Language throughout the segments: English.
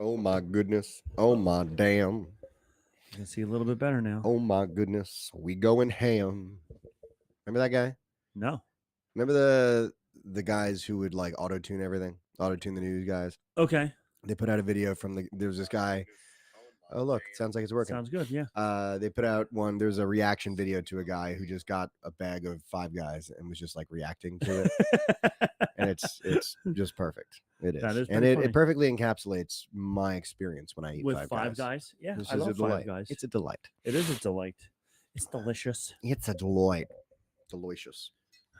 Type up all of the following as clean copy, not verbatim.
Oh my goodness. Oh my damn. You can see a little bit better now. Oh my goodness. We going ham. Remember that guy? No. Remember the guys who would like auto tune everything? Auto tune the news guys. Okay. They put out a video there was this guy. Oh look, it sounds like it's working. Sounds good. Yeah. They put out one. There's a reaction video to a guy who just got a bag of Five Guys and was just like reacting to it, and it's just perfect. It is, That is and pretty it funny. perfectly encapsulates my experience when I eat With Five Guys. Yeah, This I is love a delight. Five Guys. It's a delight. It is a delight. It's delicious. It's a delight. Delicious.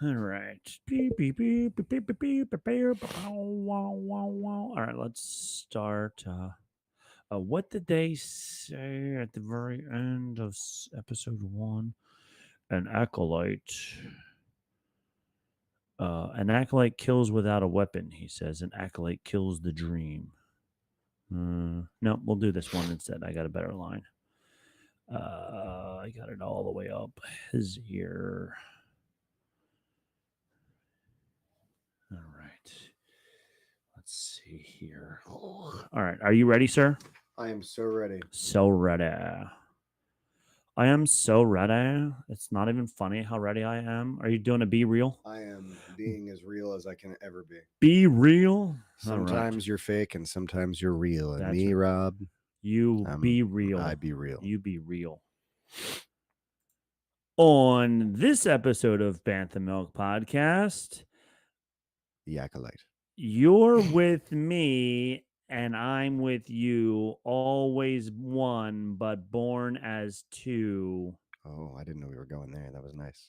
All right. Beep, beep, beep, beep, beep, beep, beep, beep, beep, wow, wow, wow. All right, let's start. What did they say at the very end of episode 1? An acolyte. An acolyte kills without a weapon, he says. An acolyte kills the dream. No, we'll do this one instead. I got a better line. I got it all the way up his ear. All right. Let's see here. All right. Are you ready, sir? I am so ready. So ready. I am so ready. It's not even funny how ready I am. Are you doing a be real? I am being as real as I can ever be. Be real. Sometimes you're fake and sometimes you're real. And That's me, right. Rob, You be real. I be real. You be real. On this episode of Bantha Milk Podcast, The Acolyte. you're with me and I'm with you, always one, but born as two. Oh, I didn't know we were going there. That was nice.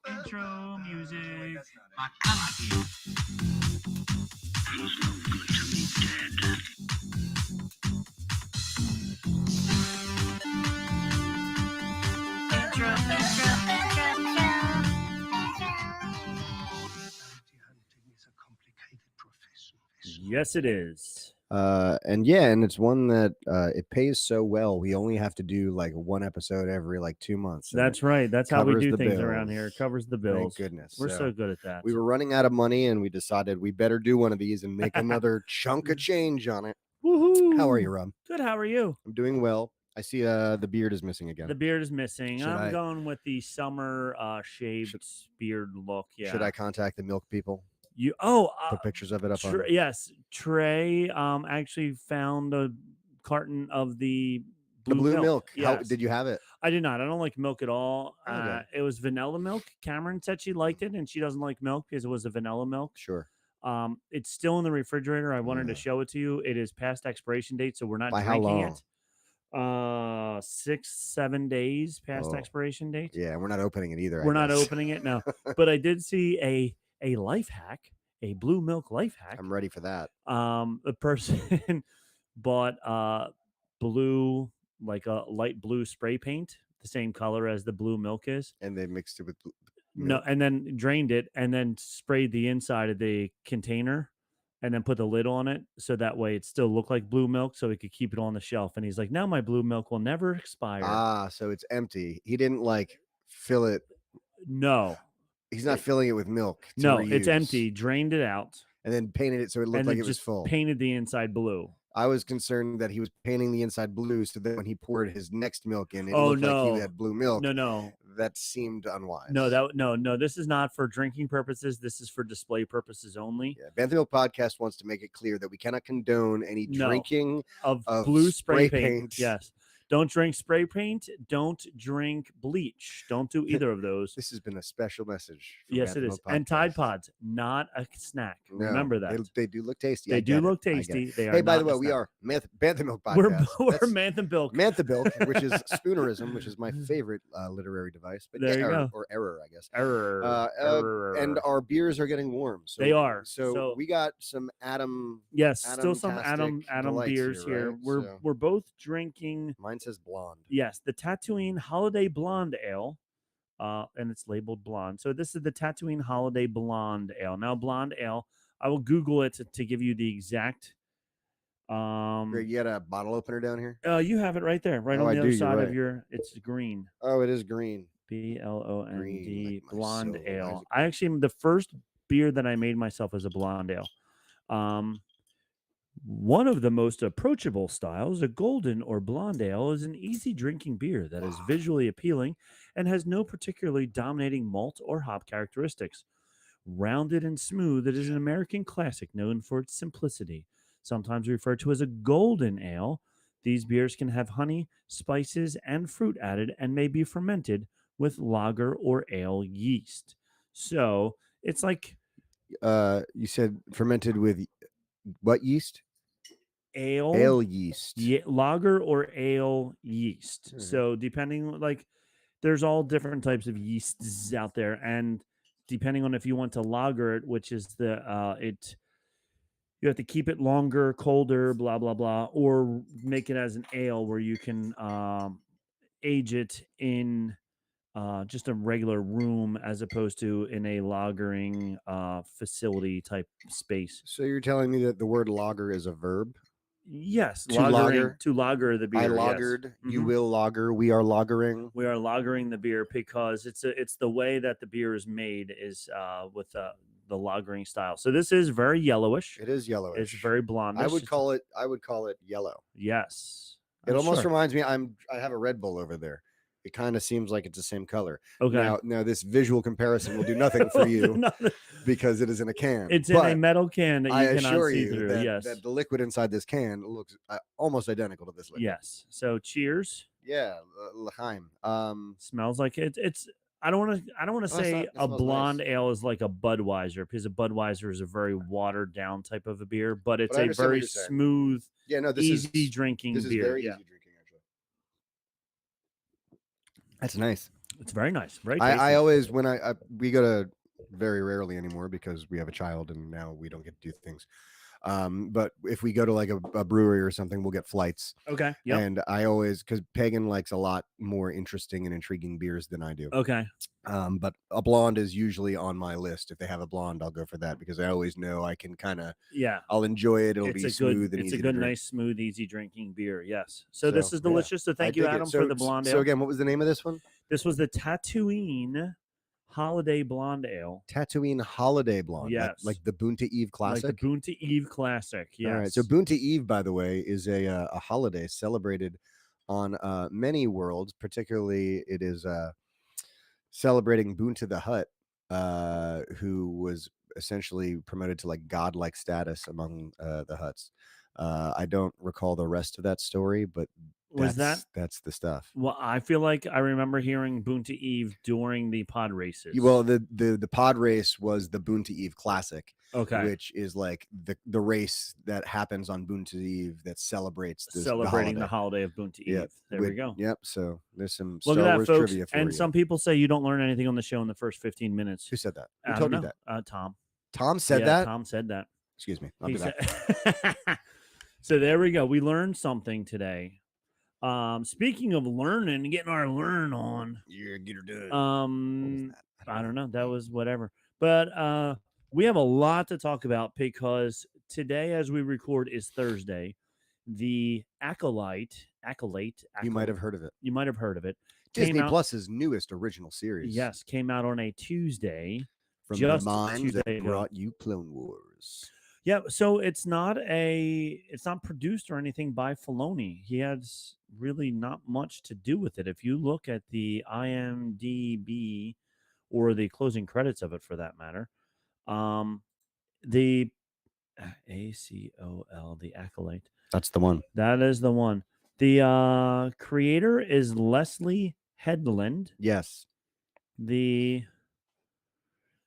Intro music. Feels no good to be dead. Yes, it is. And it's one that it pays so well. We only have to do like one episode every like 2 months. That's right. That's how we covers do the things around bills. here. It covers the Thank bills. goodness. We're so good at that. We were running out of money and we decided we better do one of these and make another chunk of change on it. Woohoo! How are you, Rob? Good. How are you? I'm doing well. I see the beard is missing again. The beard is missing. Should I'm I- going with the summer shaved beard look. Yeah. Should I contact the milk people? You Put pictures of it up on. yes, Trey actually found a carton of the The blue milk. How Yes. did you have it? I did not. I don't like milk at all. Okay. It was vanilla milk. Cameron said she liked it, and she doesn't like milk because it was a vanilla milk. Sure. It's still in the refrigerator. I wanted to Yeah. show it to you. It is past expiration date, so we're not By how drinking long? it. 6-7 days past Oh. expiration date. Yeah, we're not opening it either. We're not opening it now. But I did see a life hack, a blue milk life hack. I'm ready for that. A person bought blue, like a light blue spray paint, the same color as the blue milk is. And they mixed it with No, and then drained it and then sprayed the inside of the container and then put the lid on it so that way it still looked like blue milk so he could keep it on the shelf. And he's like, now my blue milk will never expire. Ah, so it's empty. He didn't like fill it. No. He's not filling it with milk. No, it's reuse. empty. Drained it out. And then painted it so it looked And like then it was just full. painted the inside blue. I was concerned that he was painting the inside blue so that when he poured his next milk in, it Oh, looked like no. he had blue milk. No. That seemed unwise. No. This is not for drinking purposes. This is for display purposes only. Yeah, Bantha Milk Podcast wants to make it clear that we cannot condone any No. drinking Of of blue spray spray paint. paint. Yes. Don't drink spray paint. Don't drink bleach. Don't do either of those. This has been a special message. from Yes, Bantha it is. Milk And Tide Podcast. Pods, not a snack. No, Remember that. They do look tasty. They I do get it. look I get it. tasty. They are. Hey, by not the way, a we snack. are Bantha Milk Podcast. We're That's Mantha Bilk. Mantha Bilk, which is spoonerism, which is my favorite literary device. But There you go. Or error, I guess. Error. And our beers are getting warm. So, They are. So, So- we got some Adam. Yes, still some Adam-tastic Adam delights beers here, here. right? We're both drinking. Mine says blonde. Yes, the Tatooine Holiday Blonde Ale, and it's labeled blonde. So this is the Tatooine Holiday Blonde Ale. Now, blonde ale, I will Google it to give you the exact. Here, you got a bottle opener down here? You have it right there, right Oh, on I the do, other you're side of right. your. It's green. Oh, it is green. BLOND Green, like my blonde soul, ale. Isaac. I actually the first beer that I made myself was a blonde ale. One of the most approachable styles, a golden or blonde ale, is an easy drinking beer that is visually appealing and has no particularly dominating malt or hop characteristics. Rounded and smooth, it is an American classic known for its simplicity. Sometimes referred to as a golden ale, these beers can have honey, spices, and fruit added and may be fermented with lager or ale yeast. So it's like You said fermented with what yeast? ale, Ale yeast. lager or ale yeast. Mhm. So depending, like, there's all different types of yeasts out there, and depending on if you want to lager it, which is you have to keep it longer, colder, blah blah blah, or make it as an ale where you can age it in just a regular room as opposed to in a lagering facility type space. So you're telling me that the word lager is a verb? Yes, To lager? to lager the beer. I yes. lagered. You Mhm. will lager. We are lagering. We are lagering the beer because it's the way that the beer is made is with the lagering style. So this is very yellowish. It is yellowish. It's very blondish. I would call it yellow. Yes. It almost sure. reminds me. I have a Red Bull over there. It kind of seems like it's the same color. Okay. Now this visual comparison will do nothing for you because it is in a can. It's in a metal can that you I cannot assure see you through. that, Yes. that the liquid inside this can looks almost identical to this liquid. Yes. So cheers. Yeah, l'chaim. Smells like it's. I don't want to say it a smells blonde nice. ale is like a Budweiser because a Budweiser is a very watered down type of a beer, but it's I a understand what very you're saying. smooth, Yeah, no, this easy is drinking this is beer. very Yeah. easy drinking actually. That's nice. It's very nice. Very tasty. I always when we go to very rarely anymore because we have a child and now we don't get to do things. But if we go to like a brewery or something, we'll get flights. Okay. Yeah. And I always because Pagan likes a lot more interesting and intriguing beers than I do. Okay. But a blonde is usually on my list. If they have a blonde, I'll go for that because I always know I can kind of I'll enjoy it. It'll be smooth and easy. It's a to good, drink. nice, smooth, easy drinking beer. Yes. So this is delicious. So I thank you, dig it. Adam, for the blonde ale. So again, what was the name of this one? This was the Tatooine Holiday Blonde Ale. Tatooine Holiday Blonde. Yes. Like the Bantha Eve Classic. Like the Bantha Eve Classic. Yes. All right. So Bantha Eve, by the way, is a holiday celebrated on many worlds. Particularly, it is celebrating Bantha the Hutt, who was essentially promoted to like godlike status among the Hutts. I don't recall the rest of that story, but that's the stuff. Well, I feel like I remember hearing Bantha Eve during the pod races. Well, the pod race was the Bantha Eve Classic, okay, which is like the race that happens on Bantha Eve that celebrates celebrating the holiday of Bantha Eve. Yep. There we go. Yep. So there's some Look Star at that, Wars folks. trivia for And you. some people say you don't learn anything on the show in the first 15 minutes. Who said that? Who I told don't you know. that? Tom. Tom said that. Tom said that. Excuse me. I'll He be back. said- So there we go. We learned something today. Speaking of learning, getting our learn on. Yeah, get her done. I don't know. That was whatever. But we have a lot to talk about because today, as we record, is Thursday. The Acolyte. You might have heard of it. You might have heard of it. Disney Plus's newest original series. Yes, came out on a Tuesday. From just the minds Tuesday that ago. brought you Clone Wars. Yeah, so it's not produced or anything by Filoni. He has really not much to do with it. If you look at the IMDb or the closing credits of it, for that matter, the ACOL, the Acolyte. That's the one. That is the one. The creator is Leslie Headland. Yes. The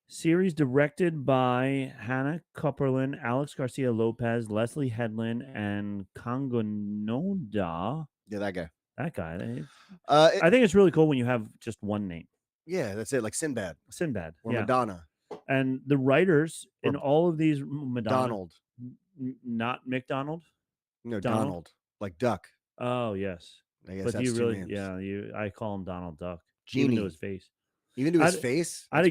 series directed by Hannah Copperland, Alex Garcia Lopez, Leslie Headland, and Kangonoda. Yeah, that guy. That guy. I think it's really cool when you have just one name. Yeah, that's it. Like Sinbad. Sinbad. Or yeah. Madonna. And the writers in all of these Madonna. Donald. Not McDonald? No, Donald. Like duck. Oh, yes. I guess but that's you really, names. yeah, I call him Donald Duck. Genie. Even to his face. Even to his face? I had a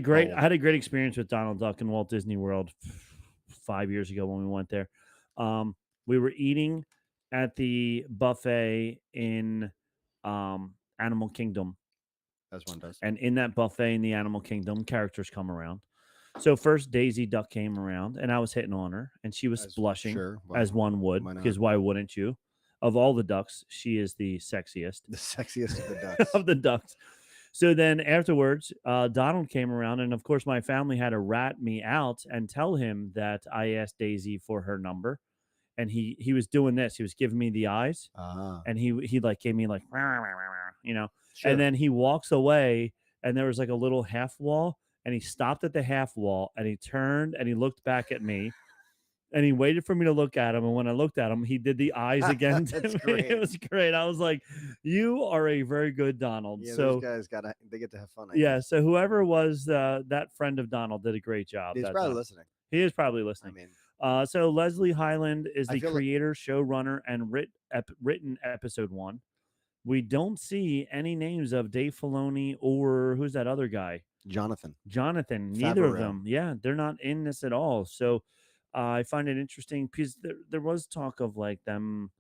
great experience with Donald Duck in Walt Disney World 5 years ago when we went there. We were eating at the buffet in Animal Kingdom. As one does. And in that buffet in the Animal Kingdom, characters come around. So first Daisy Duck came around, and I was hitting on her, and she was As blushing, sure, as one would, why not? because why wouldn't you? Of all the ducks, she is the sexiest The sexiest of the ducks. of the ducks. So then afterwards, Donald came around, and of course, my family had to rat me out and tell him that I asked Daisy for her number, and he was doing this. He was giving me the eyes, Ah, and he like gave me like you know, sure. and then he walks away, and there was like a little half wall, and he stopped at the half wall, and he turned and he looked back at me, and he waited for me to look at him. And when I looked at him, he did the eyes again to That's me. great. It was great. I was like, "You are a very good Donald." Yeah, those So guys they get to have fun. I yeah, guess. so whoever was that friend of Donald did a great job He's that probably time. listening. He is probably I listening. mean, So Leslie Hyland is I the feel like creator, showrunner, and written episode one. We don't see any names of Dave Filoni or who's that other guy? Jonathan Jonathan. Neither of Favreau. them. Yeah, they're not in this at all. So I find it interesting because there was talk of like them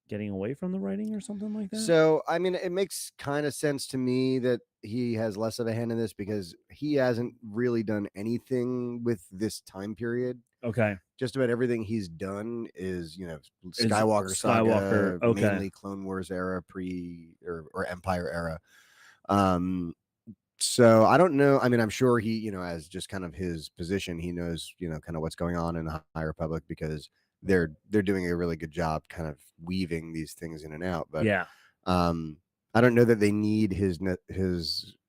getting away from the writing or something like that. So, I mean, it makes kind of sense to me that he has less of a hand in this because he hasn't really done anything with this time period. Okay. Just about everything he's done is, Is Skywalker Skywalker. saga, Okay. mainly Clone Wars era, or Empire era. Um, so I don't know. I mean, I'm sure he, as just kind of his position, he knows, kind of what's going on in the High Republic because they're doing a really good job kind of weaving these things in and out. But Yeah. I don't know that they need his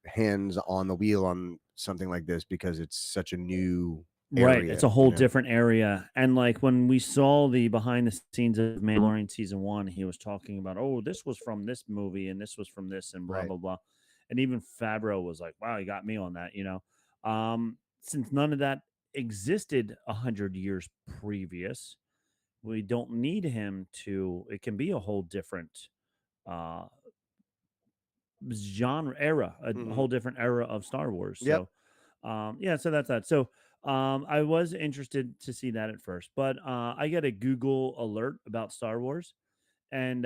hands on the wheel on something like this because it's such a new Right. area. It's a whole different area. And like when we saw the behind the scenes of Mandalorian season one, he was talking about, oh, this was from this movie and this was from this and blah, Right. blah, blah. And even Favreau was like, wow, you got me on that, Since none of that existed 100 years previous, we don't need him to, it can be a whole different uh genre era, a Mhm. whole different era of Star Wars. Yep. So, yeah, so that's that. So, I was interested to see that at first, but I get a Google alert about Star Wars, and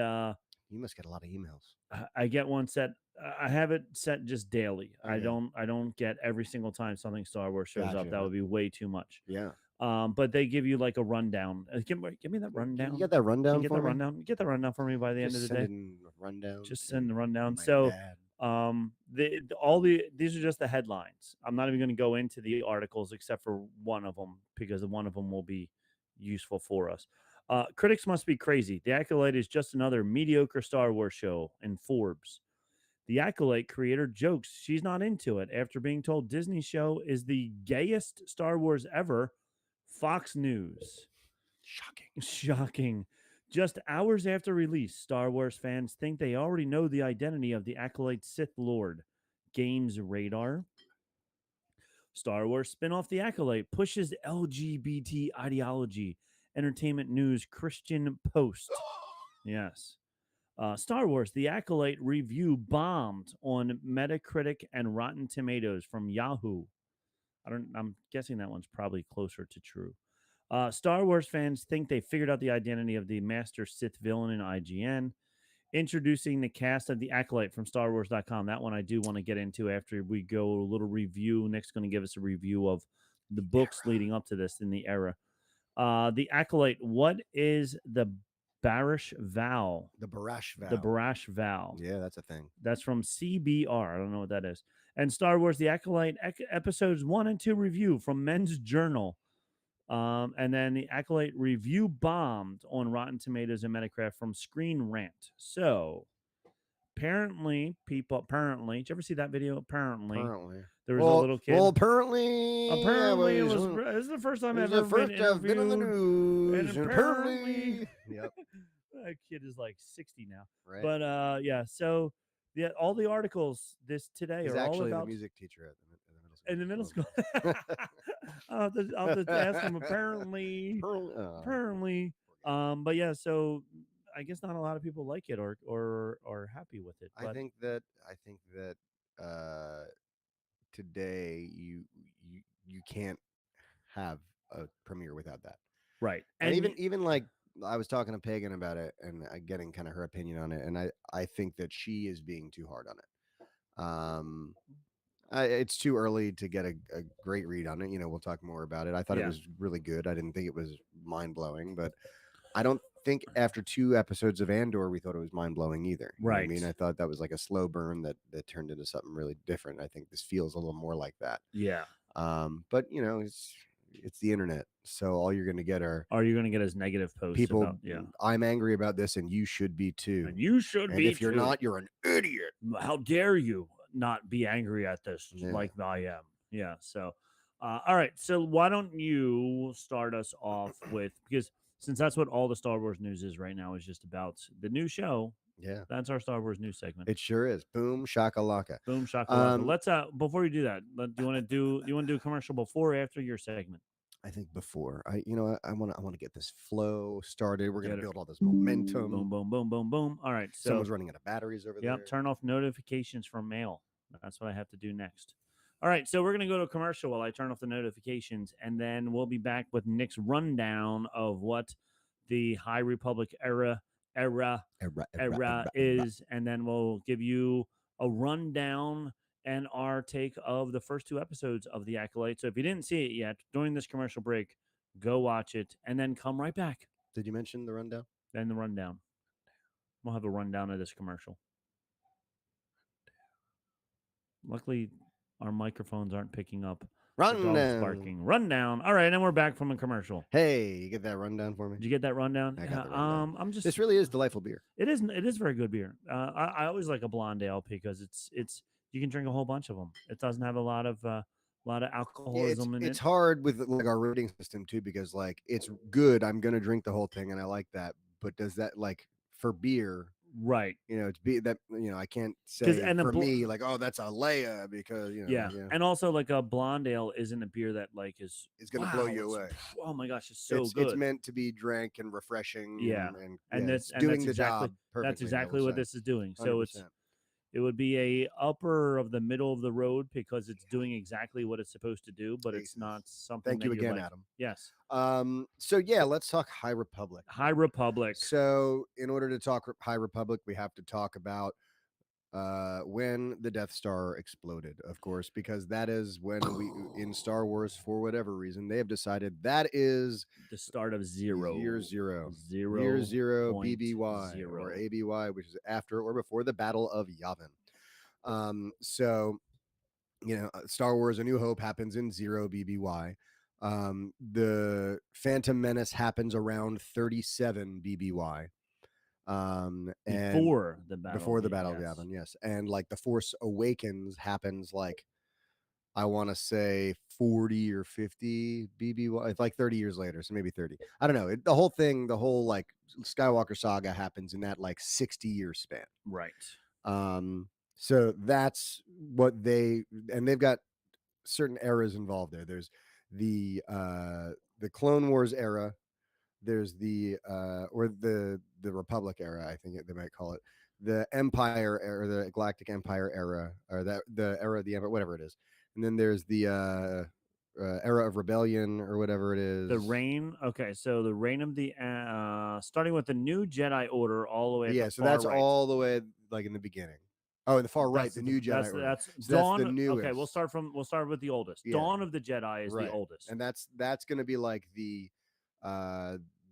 You must get a lot of emails. I get one set. I have it set just daily. I Okay. don't get every single time something Star Wars shows up. Gotcha. That would be way too much. Yeah. But they give you like a rundown. Give me that Can rundown. you get that Can rundown you get for the me? rundown? Get the rundown for me by the end of Just the day. send in a rundown. Just to send the rundown. my So dad. these are just the headlines. I'm not even going to go into the articles except for one of them because one of them will be useful for us. Critics must be crazy. The Acolyte is just another mediocre Star Wars show in Forbes. The Acolyte creator jokes she's not into it after being told Disney show is the gayest Star Wars ever. Fox News. Shocking. Shocking. Just hours after release, Star Wars fans think they already know the identity of the Acolyte Sith Lord. Games Radar. Star Wars spin-off The Acolyte pushes LGBT ideology. Entertainment News Christian Post. Yes. Star Wars The Acolyte review bombed on Metacritic and Rotten Tomatoes from Yahoo. I'm guessing that one's probably closer to true. Star Wars fans think they figured out the identity of the master Sith villain in IGN. Introducing the cast of the Acolyte from StarWars.com. That one I do want to get into after we go a little review. Nick's going to give us a review of the books leading up to this in the era. The Acolyte. What is the Barash Vow? The Barash Vow. The Barash Vow. Yeah, that's a thing. That's from CBR. I don't know what that is. And Star Wars The Acolyte episodes 1 and 2 review from Men's Journal. And then the Acolyte review bombed on Rotten Tomatoes and Metacritic from Screen Rant. So apparently, did you ever see that video? Apparently, there was a little kid. Well, apparently it was the first time I've ever been interviewed. on the news. And apparently, Yep. that kid is like 60 now. Right. But yeah, so all the articles today He's are all actually about the music teacher at in the middle school. I'll have to ask him. Apparently, but yeah. So I guess not a lot of people like it or are happy with it. But I think that today you can't have a premiere without that. right, And even like I was talking to Pagan about it and getting kind of her opinion on it, and I think that she is being too hard on it. It's too early to get a great read on it. We'll talk more about it. I thought it Yeah. was really good. I didn't think it was mind blowing, but I don't think after 2 episodes of Andor we thought it was mind blowing either. You know what I mean? Right. I thought that was like a slow burn that turned into something really different. I think this feels a little more like that. Yeah. But it's the internet, so all you're going to get are Are you going to get his negative posts people. about I'm angry about this, and you should be too. and you should And be if you're too. not, you're an idiot. How dare you not be angry at this Yeah. like I am? Yeah. So, all right. So why don't you start us off with, because since that's what all the Star Wars news is right now, is just about the new show. Yeah, That's our Star Wars news segment. it sure is. Boom shakalaka. Boom shakalaka. Um, Let's before you do that, do you want to do a commercial before or after your segment? I think before I want to get this flow started. We're Get gonna it. build all this momentum. Boom, boom, boom, boom, boom. All right. So Someone's running out of batteries over there. yep, turn off notifications from mail. That's what I have to do next. All right, so we're going to go to a commercial while I turn off the notifications, and then we'll be back with Nick's rundown of what the High Republic era is, and then we'll give you a rundown and our take of the first 2 episodes of The Acolyte. So if you didn't see it yet, during this commercial break, go watch it, and then come right back. Did you mention the rundown? Then the rundown. We'll have a rundown of this commercial. Luckily, our microphones aren't picking up. The dog's Rundown. barking. Rundown. All right, and we're back from a commercial. Hey, you get that rundown for me? Did you get that rundown? I got the rundown. I'm just. This really is delightful beer. It is. It is very good beer. I always like a blonde ale because it's you can drink a whole bunch of them. It doesn't have a lot of alcoholism in It's it. hard with like our rating system too, because like it's good. I'm gonna drink the whole thing, and I like that. But does that like for beer? Right. It's be that I can't say and for me like, oh, that's a Leia because Yeah. And also like a blonde ale isn't a beer that like is it's gonna blow you it's- away. Oh my gosh, it's so It's good. meant to be drank and refreshing. Yeah. And it's that's doing the exactly job perfectly. that's exactly what this is doing. So 100%. it would be a upper of the middle of the road because it's doing exactly what it's supposed to do, but it's not something. Thank you that again, like. Adam. Yes. So yeah, let's talk High Republic. High Republic. So in order to talk High Republic, we have to talk about when the Death Star exploded, of course, because that is when we in Star Wars, for whatever reason, they have decided that is the start of zero. Year zero. Zero. Year zero point BBY zero. or ABY, which is after or before the Battle of Yavin. So Star Wars: A New Hope happens in 0 BBY. The Phantom Menace happens around 37 BBY. And Before the Battle of Yavin, yes. And like the Force Awakens happens like I want to say 40 or 50 BBY. It's like 30 years later, so maybe 30. I don't know. The whole like Skywalker saga happens in that like 60-year span. Right. So that's what they've got certain eras involved there. There's the Clone Wars era. There's the Republic era, I think they might call it, the Empire era, the Galactic Empire era, or the era of the Empire, whatever it is. And then there's the era of Rebellion or whatever it is. The reign. Okay, so the reign of the starting with the new Jedi Order all the way. Yeah, so that's right. all the way like in the beginning. Oh, in the far right, the new Jedi Order. That's so Dawn. That's the newest. Okay, we'll start with the oldest. Yeah. Dawn of the Jedi is the oldest, and that's going to be like the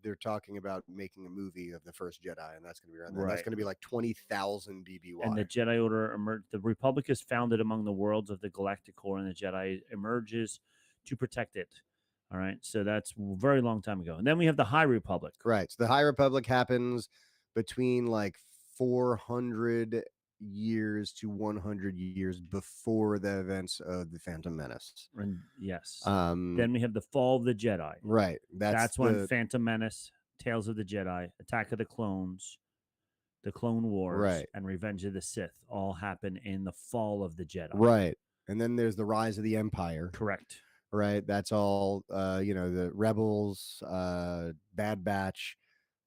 they're talking about making a movie of the first Jedi, and that's going to be around there. That's going to be like 20,000 BBY. And the Jedi Order emerged. The Republic is founded among the worlds of the Galactic Core, and the Jedi emerges to protect it. All right, so that's a very long time ago. And then we have the High Republic. Right. So the High Republic happens between like 400 years to 100 years before the events of the Phantom Menace. And yes. Then we have the Fall of the Jedi. Right. That's when Phantom Menace, Tales of the Jedi, Attack of the Clones, the Clone Wars, and Revenge of the Sith all happen in the Fall of the Jedi. Right. And then there's the Rise of the Empire. Correct. Right. That's all, the Rebels, Bad Batch,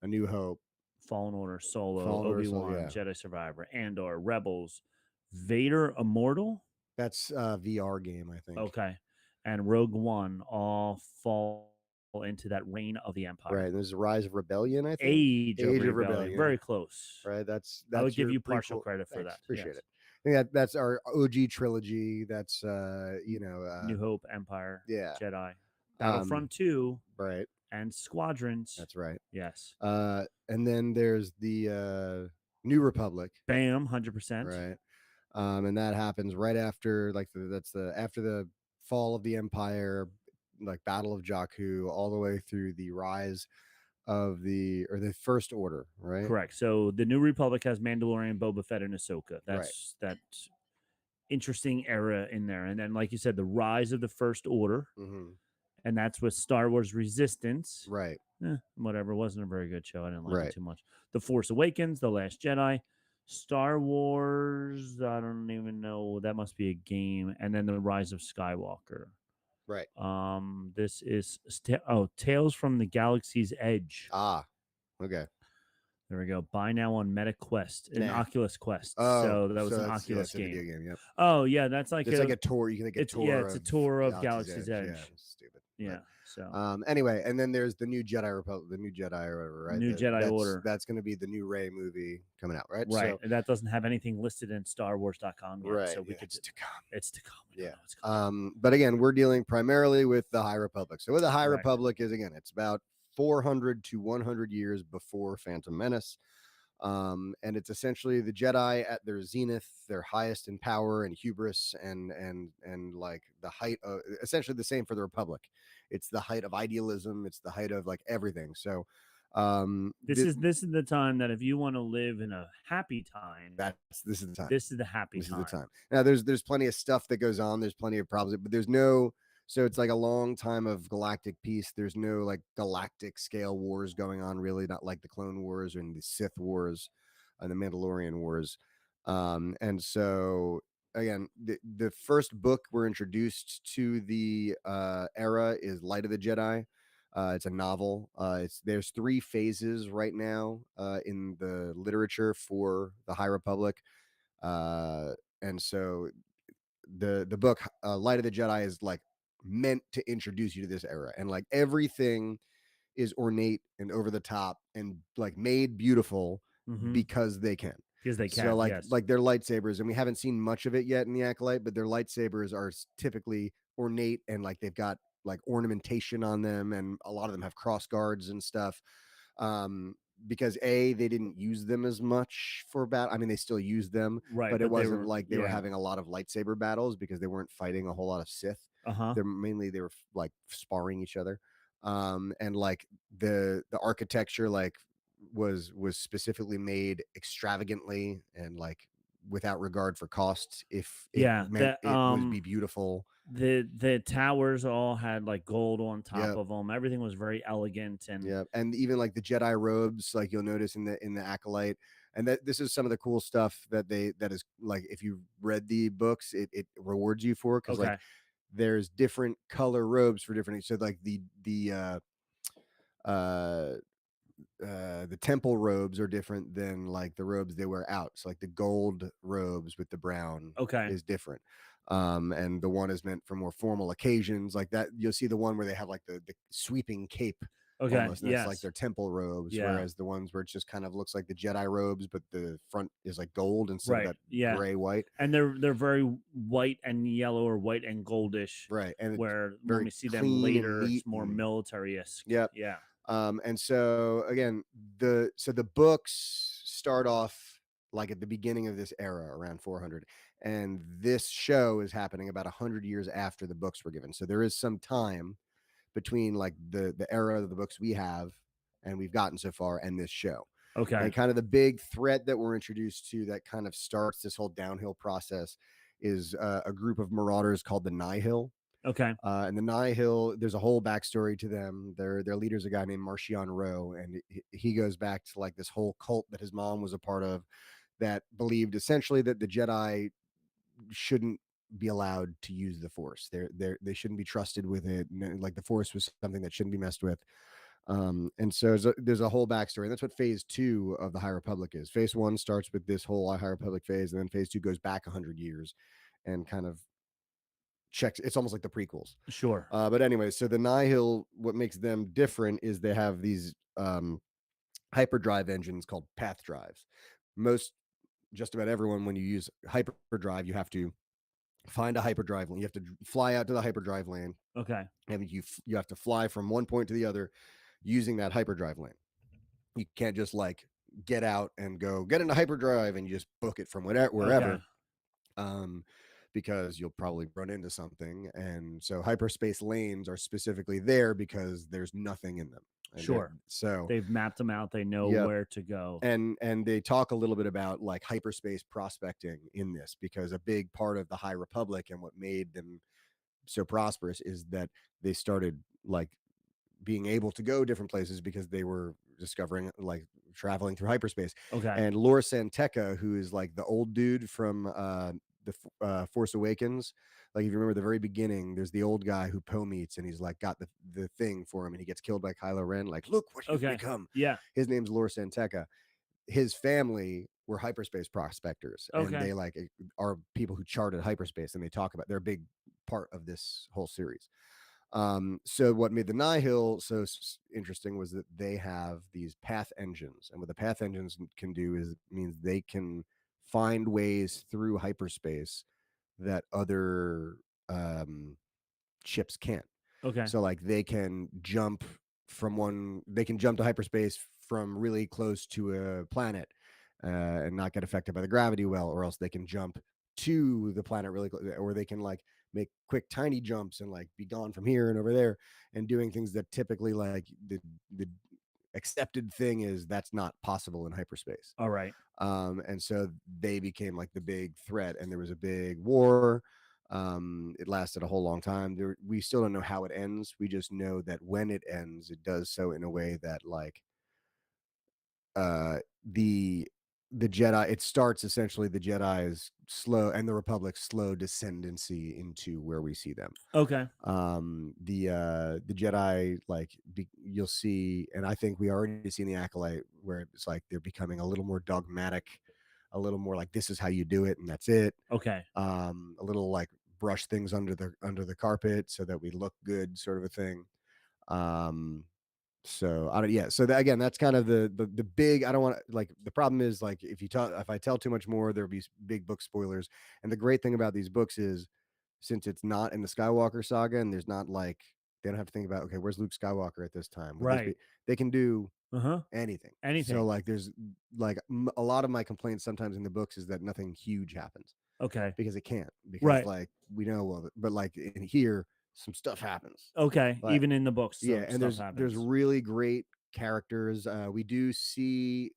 A New Hope, Fallen Order, Solo, Obi-Wan, Jedi Survivor, Andor, Rebels, Vader Immortal. That's a VR game, I think. Okay. And Rogue One all fall into that reign of the Empire. Right. There's the Rise of Rebellion, I think. Age of Rebellion. Very close. Right. That's I would give you partial credit for that. Appreciate it. that's our OG trilogy. That's New Hope, Empire, yeah. Jedi, Battlefront 2, Right. and Squadrons. That's right. Yes. And then there's the New Republic. Bam, 100%. Right. And that happens right after after the fall of the Empire, like Battle of Jakku, all the way through the rise of the First Order, right? Correct. So the New Republic has Mandalorian, Boba Fett, and Ahsoka. Right. That's that interesting era in there. And then, like you said, the rise of the First Order, Mm-hmm. and that's with Star Wars Resistance. Right. Whatever. It wasn't a very good show. I didn't like Right. it too much. The Force Awakens, The Last Jedi, Star Wars. I don't even know. That must be a game. And then the Rise of Skywalker. Right. This is Tales from the Galaxy's Edge. Ah. Okay. There we go. Buy now on Meta Quest, an Nah. Oculus Quest. Oh, so that was an that's- Oculus it's a game. video game. Yep. Oh yeah, that's like It's like a tour. You can take a tour. Yeah, it's a tour of Galaxy's Edge. Yeah, stupid. Yeah. So Anyway, and then there's the new Jedi Republic, the new Jedi or whatever, right? New Jedi Order. That's going to be the new Rey movie coming out, right? right, So, and that doesn't have anything listed in StarWars.com yet. right. So we yeah, could. it's to come. It's to come. We Yeah. don't know what's coming. But again, we're dealing primarily with the High Republic. So, what the High Right. Republic is, again, it's about 400 to 100 years before Phantom Menace. And it's essentially the Jedi at their zenith, their highest in power and hubris, and like the height of essentially the same for the Republic. It's the height of idealism. It's the height of like everything. So, This is the time that if you want to live in a happy time, this is the time. this is the happy This time. is the time. Now, there's plenty of stuff that goes on. There's plenty of problems, but there's no. So it's like a long time of galactic peace. There's no like galactic scale wars going on, really, not like the Clone Wars and the Sith Wars and the Mandalorian Wars. And so again, the first book we're introduced to the era is Light of the Jedi. It's a novel. There's 3 phases right now in the literature for the High Republic. And so the book Light of the Jedi is like meant to introduce you to this era, and like everything is ornate and over the top and like made beautiful Mhm. because they can. Because they can. So like yes. like their lightsabers, and we haven't seen much of it yet in the Acolyte, but their lightsabers are typically ornate and like they've got like ornamentation on them, and a lot of them have cross guards and stuff. Because they didn't use them as much for battle. I mean, they still used them, right, but it wasn't were, like they were having a lot of lightsaber battles because they weren't fighting a whole lot of Sith. Uh-huh. They were like sparring each other. And like the architecture like was specifically made extravagantly and like without regard for cost. If it meant it would be beautiful. The towers all had like gold on top Yep. of them. Everything was very elegant and Yeah, and even like the Jedi robes, like you'll notice in the Acolyte, and that this is some of the cool stuff that is like if you read the books, it rewards you for, because okay. like there's different color robes for different. So like the temple robes are different than like the robes they wear out. So like the gold robes with the brown Okay. is different. And the one is meant for more formal occasions like that. You'll see the one where they have like the sweeping cape. Okay. Almost, and yes. it's like their temple robes, Yeah. whereas the ones where it just kind of looks like the Jedi robes, but the front is like gold instead Right. of that Yeah. gray white. And they're very white and yellow or white and goldish. Right. And it's Where when very we see them clean and later, neat it's more and- military-esque. Yep. Yeah. And so again, the books start off like at the beginning of this era around 400, and this show is happening about 100 years after the books were given. So there is some time between like the era of the books we have and we've gotten so far and this show. Okay. And kind of the big threat that we're introduced to that kind of starts this whole downhill process is a group of marauders called the Nihil. Okay. And the Nihil, there's a whole backstory to them. Their leader's a guy named Marcion Rowe, and he goes back to like this whole cult that his mom was a part of that believed essentially that the Jedi shouldn't be allowed to use the Force. They shouldn't be trusted with it. Like the Force was something that shouldn't be messed with. And so there's a whhole backstory. And that's what phase 2 of the High Republic is. Phase 1 starts with this whole High Republic phase, and then phase 2 goes back 100 years and kind of checks. It's almost like the prequels. Sure. But anyway, so the Nihil, what makes them different is they have these hyperdrive engines called path drives. Most just about everyone, when you use hyperdrive, you have to find a hyperdrive lane. You have to fly out to the hyperdrive lane, Okay. and you have to fly from one point to the other using that hyperdrive lane. You can't just like get out and go get into hyperdrive and you just book it from wherever. Okay. Um, because you'll probably run into something. And so hyperspace lanes are specifically there because there's nothing in them. And Sure. so They've mapped them out. They know Yep. where to go. and they talk a little bit about like hyperspace prospecting in this, because a big part of the High Republic and what made them so prosperous is that they started like being able to go different places because they were discovering, like, traveling through hyperspace. Okay. And Lor Santeca, who is like the old dude from the Force Awakens, like if you remember the very beginning, there's the old guy who Poe meets, and he's like got the thing for him, and he gets killed by Kylo Ren. Like, look what you've Okay. become. Yeah. His name's Lor Santeca. His family were hyperspace prospectors, and Okay. they like are people who charted hyperspace, and they talk about, they're a big part of this whole series. So what made the Nihil so interesting was that they have these path engines, and what the path engines can do is means they can find ways through hyperspace that other ships can't. Okay. So like they can jump they can jump to hyperspace from really close to a planet and not get affected by the gravity well, or else they can jump to the planet really close, or they can like make quick tiny jumps and like be gone from here and over there, and doing things that typically like the accepted thing is that's not possible in hyperspace. All right. And so they became like the big threat, and there was a big war. It lasted a whole long time. We still don't know how it ends. We just know that when it ends, it does so in a way that like uh the the Jedi, it starts essentially the Jedi's slow and the Republic's slow descendancy into where we see them. Okay. The Jedi, like you'll see, and I think we already see in the Acolyte where it's like they're becoming a little more dogmatic, a little more like this is how you do it and that's it. Okay. A little like brush things under the carpet so that we look good, sort of a thing. So I don't, yeah, so that, again, that's kind of the big, I don't want to, like, the problem is like if I tell too much more, there'll be big book spoilers. And the great thing about these books is, since it's not in the Skywalker saga, and there's not like, they don't have to think about, okay, where's Luke Skywalker at this time, would this be, Right. they can do Uh-huh. anything. Anything. So like there's like a lot of my complaints sometimes in the books is that nothing huge happens, Okay. because it can't, because Right. like we know of it, but like in here some stuff happens. Okay. Like, Even in the books, yeah, and stuff there's happens. really great characters. We do see,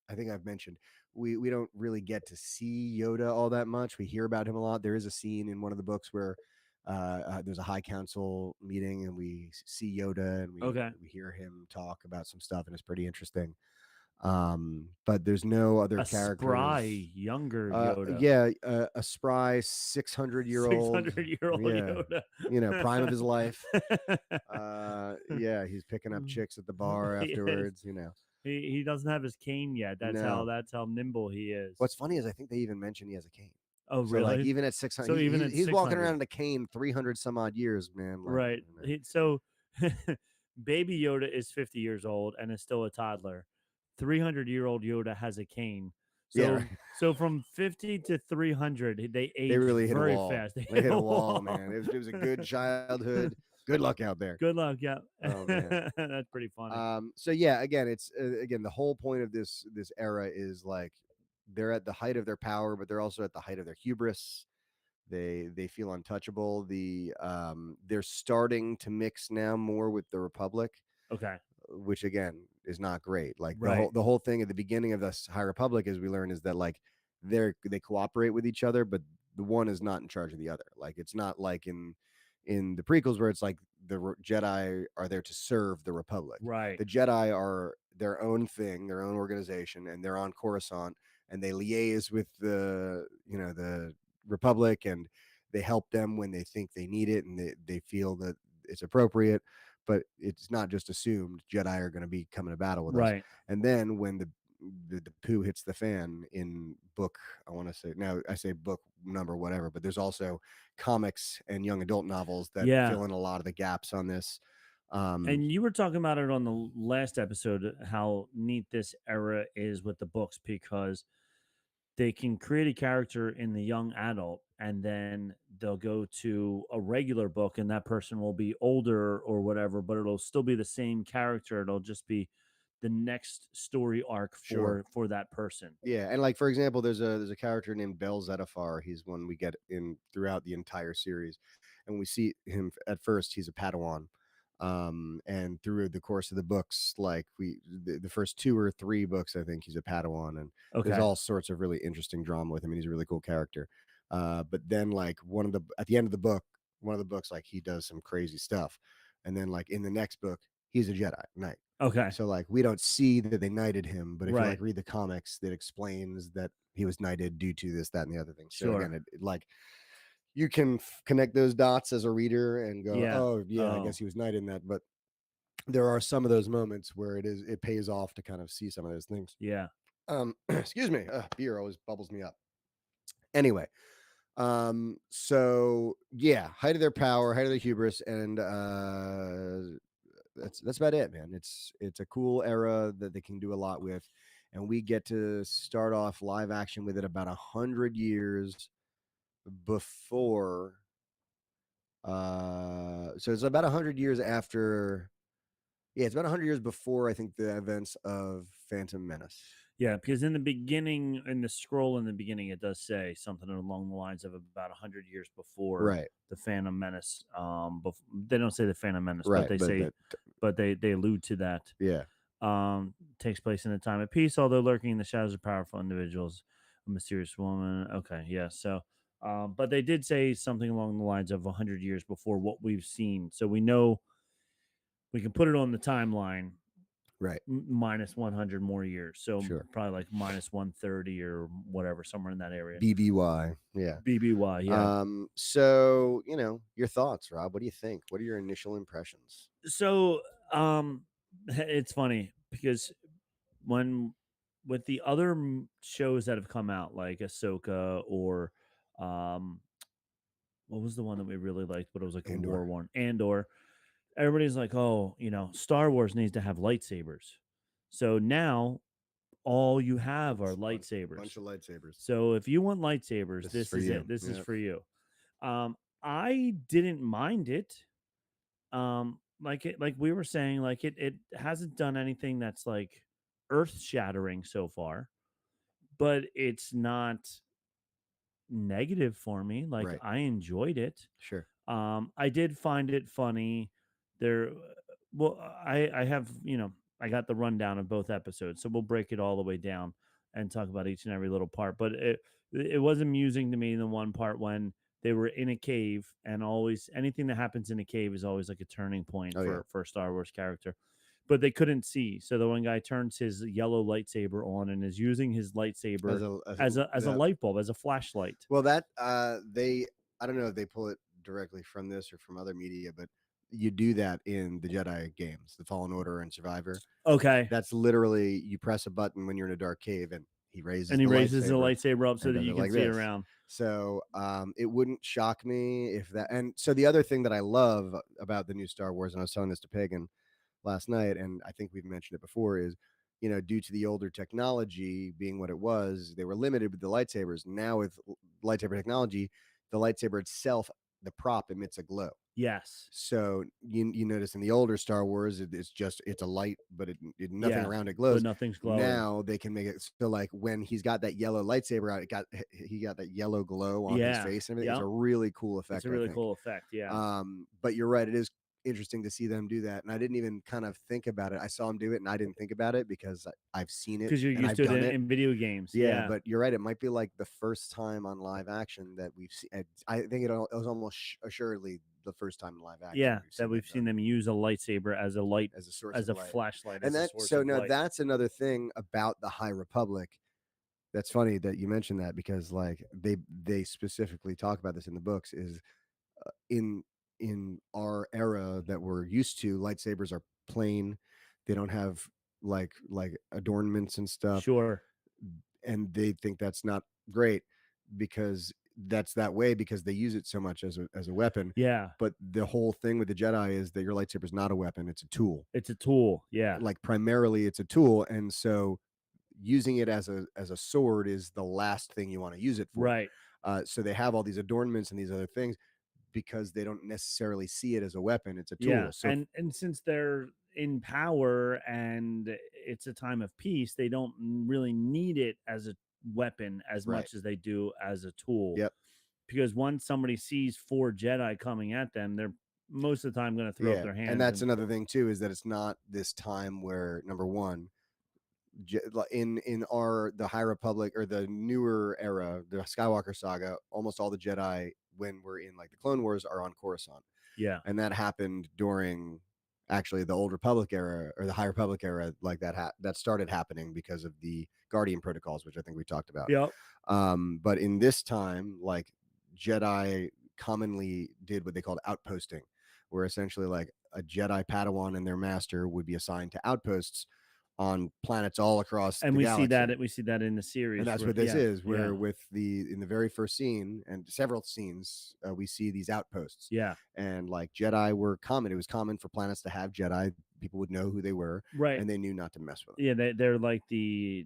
I think I've mentioned, we don't really get to see Yoda all that much. We hear about him a lot. There is a scene in one of the books where there's a high council meeting, and we see Yoda, and Okay. we hear him talk about some stuff, and it's pretty interesting. But there's no other A characters. spry younger Yoda. Yeah, a spry 600-year-old 600-year-old yeah, Yoda. prime of his life. Yeah, he's picking up chicks at the bar He is. afterwards. He doesn't have his cane yet. That's No. how nimble he is. What's funny is I think they even mention he has a cane. Oh, So like really? even at 600, So even at he's walking 600. around in a cane 300 some odd years, man. Like, Right. So baby Yoda is 50 years old and is still a toddler. 300-year-old Yoda has a cane. So Yeah, right. so from 50 to 300, they age They really hit a very wall. fast. They hit a wall, man. It was a good childhood. Good luck out there. Good luck, yeah. Oh man. That's pretty funny. So yeah, again, it's again, the whole point of this era is like they're at the height of their power, but they're also at the height of their hubris. They feel untouchable. They're starting to mix now more with the Republic, Okay. which again is not great. Like Right. the whole thing at the beginning of this High Republic, as we learn, is that like they cooperate with each other, but the one is not in charge of the other. Like it's not like in the prequels where it's like the Jedi are there to serve the Republic. Right. The Jedi are their own thing, their own organization, and they're on Coruscant, and they liaise with the Republic, and they help them when they think they need it, and they feel that it's appropriate. But it's not just assumed Jedi are going to be coming to battle with us. Right. And then when the poo hits the fan in book, I want to say, now I say book number whatever, but there's also comics and young adult novels that Yeah. fill in a lot of the gaps on this. And you were talking about it on the last episode, how neat this era is with the books, because they can create a character in the young adult, and then they'll go to a regular book, and that person will be older or whatever, but it'll still be the same character. It'll just be the next story arc Sure. for that person. Yeah, and like for example, there's a character named Bel Zettifar. He's one we get in throughout the entire series, and we see him at first. He's a Padawan, and through the course of the books, like the first 2 or 3 books, I think he's a Padawan, and there's Okay. all sorts of really interesting drama with him, and he's a really cool character. But then like at the end of the book, one of the books, like he does some crazy stuff, and then like in the next book, he's a Jedi Knight. Okay. So like we don't see that they knighted him, but if you Right. like read the comics, that explains that he was knighted due to this, that, and the other thing. So Sure. again, like you can connect those dots as a reader and go, Yeah. oh yeah, I Oh, guess he was knighted in that. But there are some of those moments where it pays off to kind of see some of those things. yeah. Excuse me, beer always bubbles me up. Anyway, so yeah, height of their power, height of their hubris, and that's about it, man. It's a cool era that they can do a lot with, and we get to start off live action with it about 100 years before. So it's about 100 years after. Yeah, it's about 100 years before I think the events of Phantom Menace. Yeah, because in the beginning, in the scroll in the beginning, it does say something along the lines of about 100 years before Right, the Phantom Menace. They don't say the Phantom Menace, but right, they but say, that, but they allude to that. yeah, Takes place in a time of peace, although lurking in the shadows of powerful individuals, a mysterious woman. Okay, yeah. So, but they did say something along the lines of 100 years before what we've seen, so we know we can put it on the timeline right, minus 100 more years. So sure. probably like minus 130 or whatever, somewhere in that area. BBY, yeah. BBY, yeah. So your thoughts, Rob. What do you think? What are your initial impressions? So it's funny because when with the other shows that have come out, like Ahsoka or um, what was the one that we really liked, but it was like a Andor. war one, Andor. Everybody's like, oh, Star Wars needs to have lightsabers. So now all you have are lightsabers. Bunch of lightsabers. So if you want lightsabers, This is for is you. it. This is Yep. for you. I didn't mind it. Like we were saying, like it hasn't done anything that's like earth shattering so far, but it's not negative for me. Like Right. I enjoyed it. Sure. I did find it funny. There, well, I have I got the rundown of both episodes, so we'll break it all the way down and talk about each and every little part. But it was amusing to me in the one part when they were in a cave, and always anything that happens in a cave is always like a turning point Oh, yeah. for a Star Wars character. But they couldn't see, so the one guy turns his yellow lightsaber on and is using his lightsaber as a light bulb, as a flashlight. Well, that I don't know if they pull it directly from this or from other media, but you do that in the Jedi games, the Fallen Order and Survivor. Okay. That's literally you press a button when you're in a dark cave and he raises And he the raises the lightsaber lightsaber up so and that does you it can like see this. around. So it wouldn't shock me if that. And so the other thing that I love about the new Star Wars, and I was telling this to Pagan last night, and I think we've mentioned it before, is due to the older technology being what it was, they were limited with the lightsabers. Now with lightsaber technology, the lightsaber itself, the prop emits a glow. Yes. So you notice in the older Star Wars, it's a light, but nothing around it glows. But nothing's glowing. Now they can make it so like when he's got that yellow lightsaber out, he got that yellow glow on his face and everything. It's a really cool effect. It's a really cool effect. Yeah. But you're right, it is interesting to see them do that, and I didn't even kind of think about it. I saw them do it, and I didn't think about it because I've seen it Because you're and used I've to done it in video games. yeah, but you're right. It might be like the first time on live action that we've seen. I think it was almost assuredly the first time in live action. Yeah, that we've seen them use a lightsaber as a light, as a source as of a light. flashlight. And as a that source so of now light. that's another thing about the High Republic. That's funny that you mentioned that because like they specifically talk about this in the books. Is in our era that we're used to, lightsabers are plain. They don't have like adornments and stuff. Sure. And they think that's not great because that's that way because they use it so much as a weapon. Yeah. But the whole thing with the Jedi is that your lightsaber is not a weapon; it's a tool. It's a tool. Yeah. Like primarily, it's a tool, and so using it as a sword is the last thing you want to use it for. Right. So they have all these adornments and these other things because they don't necessarily see it as a weapon. It's a Yeah. tool. So And since they're in power and it's a time of peace, they don't really need it as a weapon as right. much as they do as a tool. Yep. Because once somebody sees 4 Jedi coming at them, they're most of the time going to throw up Yeah. their hands. And that's another thing too, is that it's not this time where, number one, in the High Republic or the newer era, the Skywalker saga, almost all the Jedi when we're in like the Clone Wars are on Coruscant. Yeah. And that happened during actually the Old Republic era or the High Republic era. Like that started happening because of the Guardian protocols, which I think we talked about. Yep. But in this time, like Jedi commonly did what they called outposting, where essentially like a Jedi Padawan and their master would be assigned to outposts on planets all across And the we galaxy. see that in the series. And that's what this is, where with in the very first scene and several scenes, we see these outposts. Yeah. And like Jedi were common. It was common for planets to have Jedi. People would know who they were, Right. and they knew not to mess with them. Yeah, they're like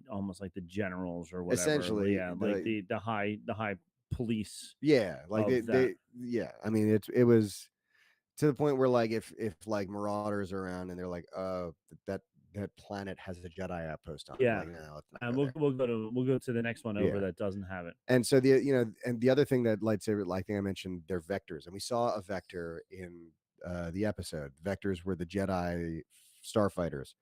almost like the generals or whatever. Essentially, Yeah, like the high police. Yeah, like they yeah. I mean, it was to the point where like if like Marauders are around and they're like, that planet has a Jedi outpost on it. Yeah. Like, no, let's not And go there. we'll go to the next one over Yeah. that doesn't have it. And so and the other thing that lightsaber, like I mentioned, they're vectors, and we saw a vector in the episode. Vectors were the Jedi starfighters.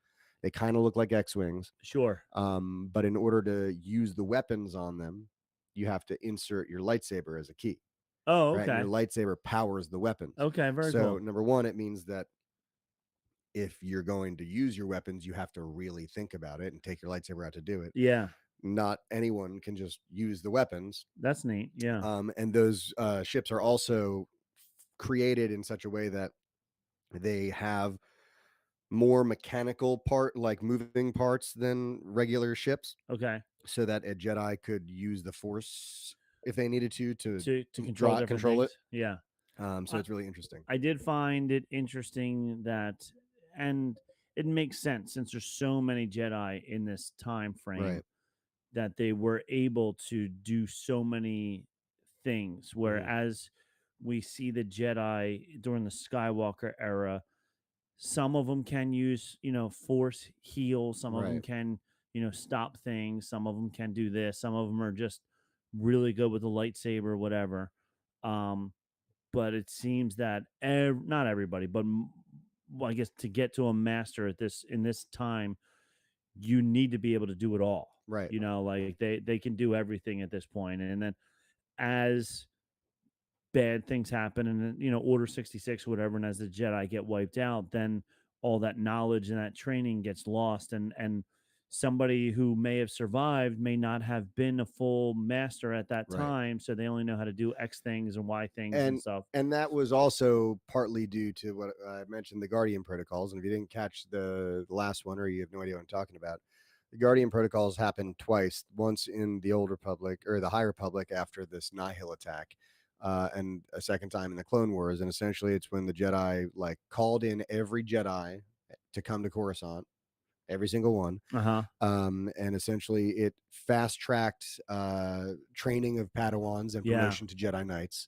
They kind of look like X-wings. Sure. But in order to use the weapons on them, you have to insert your lightsaber as a key. Oh, okay. Right? And your lightsaber powers the weapons. Okay, very so cool. Number one, it means that if you're going to use your weapons, you have to really think about it and take your lightsaber out to do it. Yeah. Not anyone can just use the weapons. That's neat. Yeah. And those ships are also created in such a way that they have more mechanical moving parts than regular ships. Okay. So that a Jedi could use the Force if they needed to control it. Yeah. So it's really interesting. I did find it interesting that, and it makes sense since there's so many Jedi in this time frame, Right. that they were able to do so many things. Whereas we see the Jedi during the Skywalker era, some of them can use, force heal. Some of them Right. can, stop things. Some of them can do this. Some of them are just really good with the lightsaber, whatever. But it seems that not everybody, but well, I guess to get to a master in this time, you need to be able to do it all. Right. Like they can do everything at this point. And then as bad things happen and then, Order 66 or whatever, and as the Jedi get wiped out, then all that knowledge and that training gets lost, and somebody who may have survived may not have been a full master at that Right. time, so they only know how to do X things and Y things and stuff. And that was also partly due to what I mentioned, the Guardian protocols. And if you didn't catch the last one, or you have no idea what I'm talking about, the Guardian protocols happened twice. Once in the Old Republic or the High Republic after this Nihil attack, and a second time in the Clone Wars. And essentially, it's when the Jedi like called in every Jedi to come to Coruscant, every single one. And essentially, it fast tracked training of Padawans and promotion to Jedi Knights.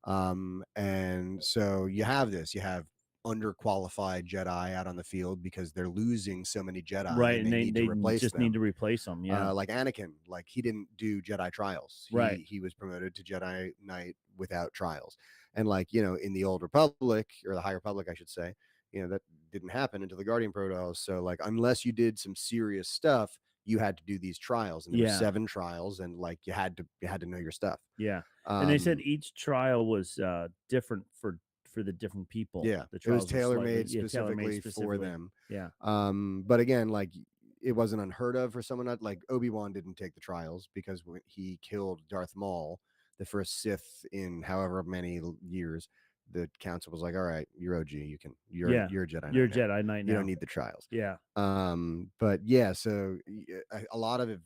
And so you have underqualified Jedi out on the field because they're losing so many Jedi, right? And they need to replace just them. need to replace them. Yeah, like Anakin, like he didn't do Jedi trials. He was promoted to Jedi Knight without trials. And like in the Old Republic, or the High Republic, I should say, that didn't happen until the Guardian protocols. So like unless you did some serious stuff, you had to do these trials, and there were 7 trials, and like you had to know your stuff. Yeah. And they said each trial was different for the different people. Yeah, the it was trials were tailor-made slightly- specifically for specifically. them. Yeah. But again, like it wasn't unheard of for someone not like Obi-Wan didn't take the trials because when he killed Darth Maul, the first Sith in however many years, the council was like, all right, you're OG, you're a Jedi Knight. You're a Jedi Knight now. You don't need the trials. Yeah. But yeah, so a lot of it,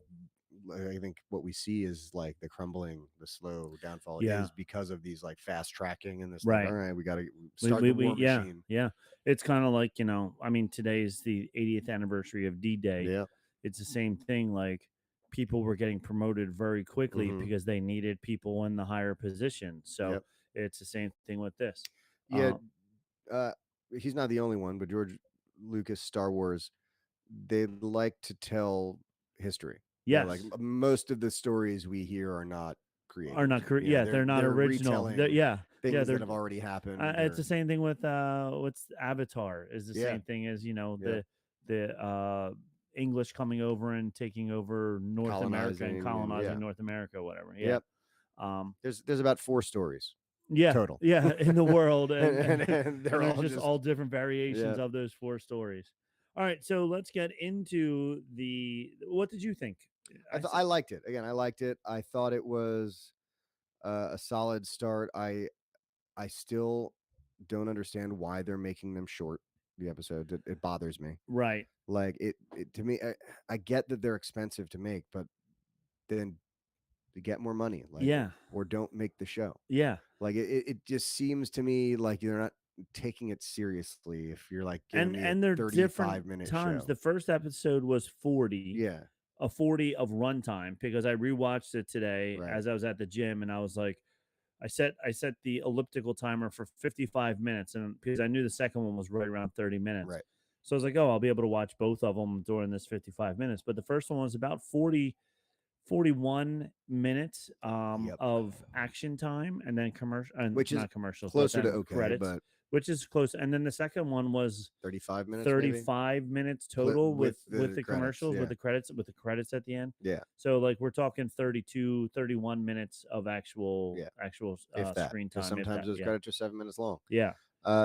I think what we see is like the crumbling, the slow downfall is because of these like fast tracking and this. Right. Like, all right, we got to start the war machine. Yeah. It's kind of like, I mean, today is the 80th anniversary of D-Day. Yeah. it's the same thing. Like people were getting promoted very quickly Mhm. because they needed people in the higher position. So Yep. it's the same thing with this. Yeah, Um, uh, he's not the only one, but George Lucas, Star Wars, they like to tell history. They're like yes, most of the stories we hear are not are created. not You know, yeah, they're not they're original. retelling Yeah, yeah, things that they're have already happened. it's Or the same thing with what's Avatar is the yeah, same thing as yeah, the English coming over and taking over North America and colonizing and colonizing yeah, North America, whatever. Yeah. yep. Um, There's about 4 stories yeah, total, yeah, in the world, and and they're there's all just just all different variations yeah. of those four stories. All right, so let's get into the. What did you think? I I thought said I liked it. Again, I liked it. I thought it was a solid start. I still don't understand why they're making them short. The episodes it bothers me. right. Like it to me, I get that they're expensive to make, but then to get more money, like Yeah, or don't make the show. yeah, Like it just seems to me like you're not taking it seriously if you're like giving me a and they're different 35-minute times. show. The first episode was 40, Yeah, a 40 of runtime because I rewatched it today right, as I was at the gym and I was like, I set the elliptical timer for 55 minutes and because I knew the second one was right around 30 minutes. right. So I was like, oh, I'll be able to watch both of them during this 55 minutes. But the first one was about 41 minutes Yep. of action time and then commercial and Which is not commercials, but closer to then okay, credits, but which is close. And then the second one was 35 minutes maybe 35 minutes total with with the the credits. commercials Yeah, with the credits at the end. yeah, So like we're talking 32, 31 minutes of yeah. actual If that, screen because time if sometimes that. those Yeah. credits are 7 minutes long. Yeah.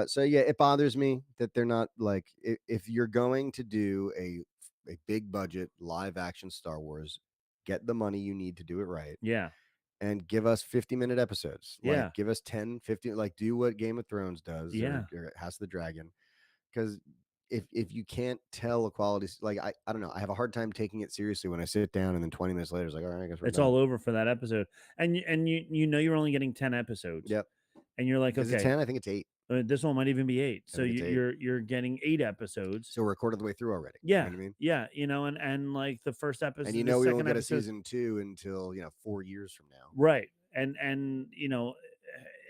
So yeah, it bothers me that they're not like if you're going to do a big budget live action Star Wars, get the money you need to do it right Yeah. and give us 50-minute episodes. Like Yeah. give us 10, 15, like do what Game of Thrones does Yeah. or House of the Dragon. Because if you can't tell a quality like I don't know, I have a hard time taking it seriously when I sit down and then 20 minutes later it's like, all right, I guess we're It's all done. over for that episode. And you know you're only getting 10 episodes. Yep. And you're like, Is it okay, 10? I think it's 8. this one might even be 8. I So think it's 8. you're getting 8 episodes. So we're a quarter of the way through already. You know Yeah. what I mean? Yeah, and like the first And episode, you the know we won't second get a episode, season 2 until 4 years from now. right. And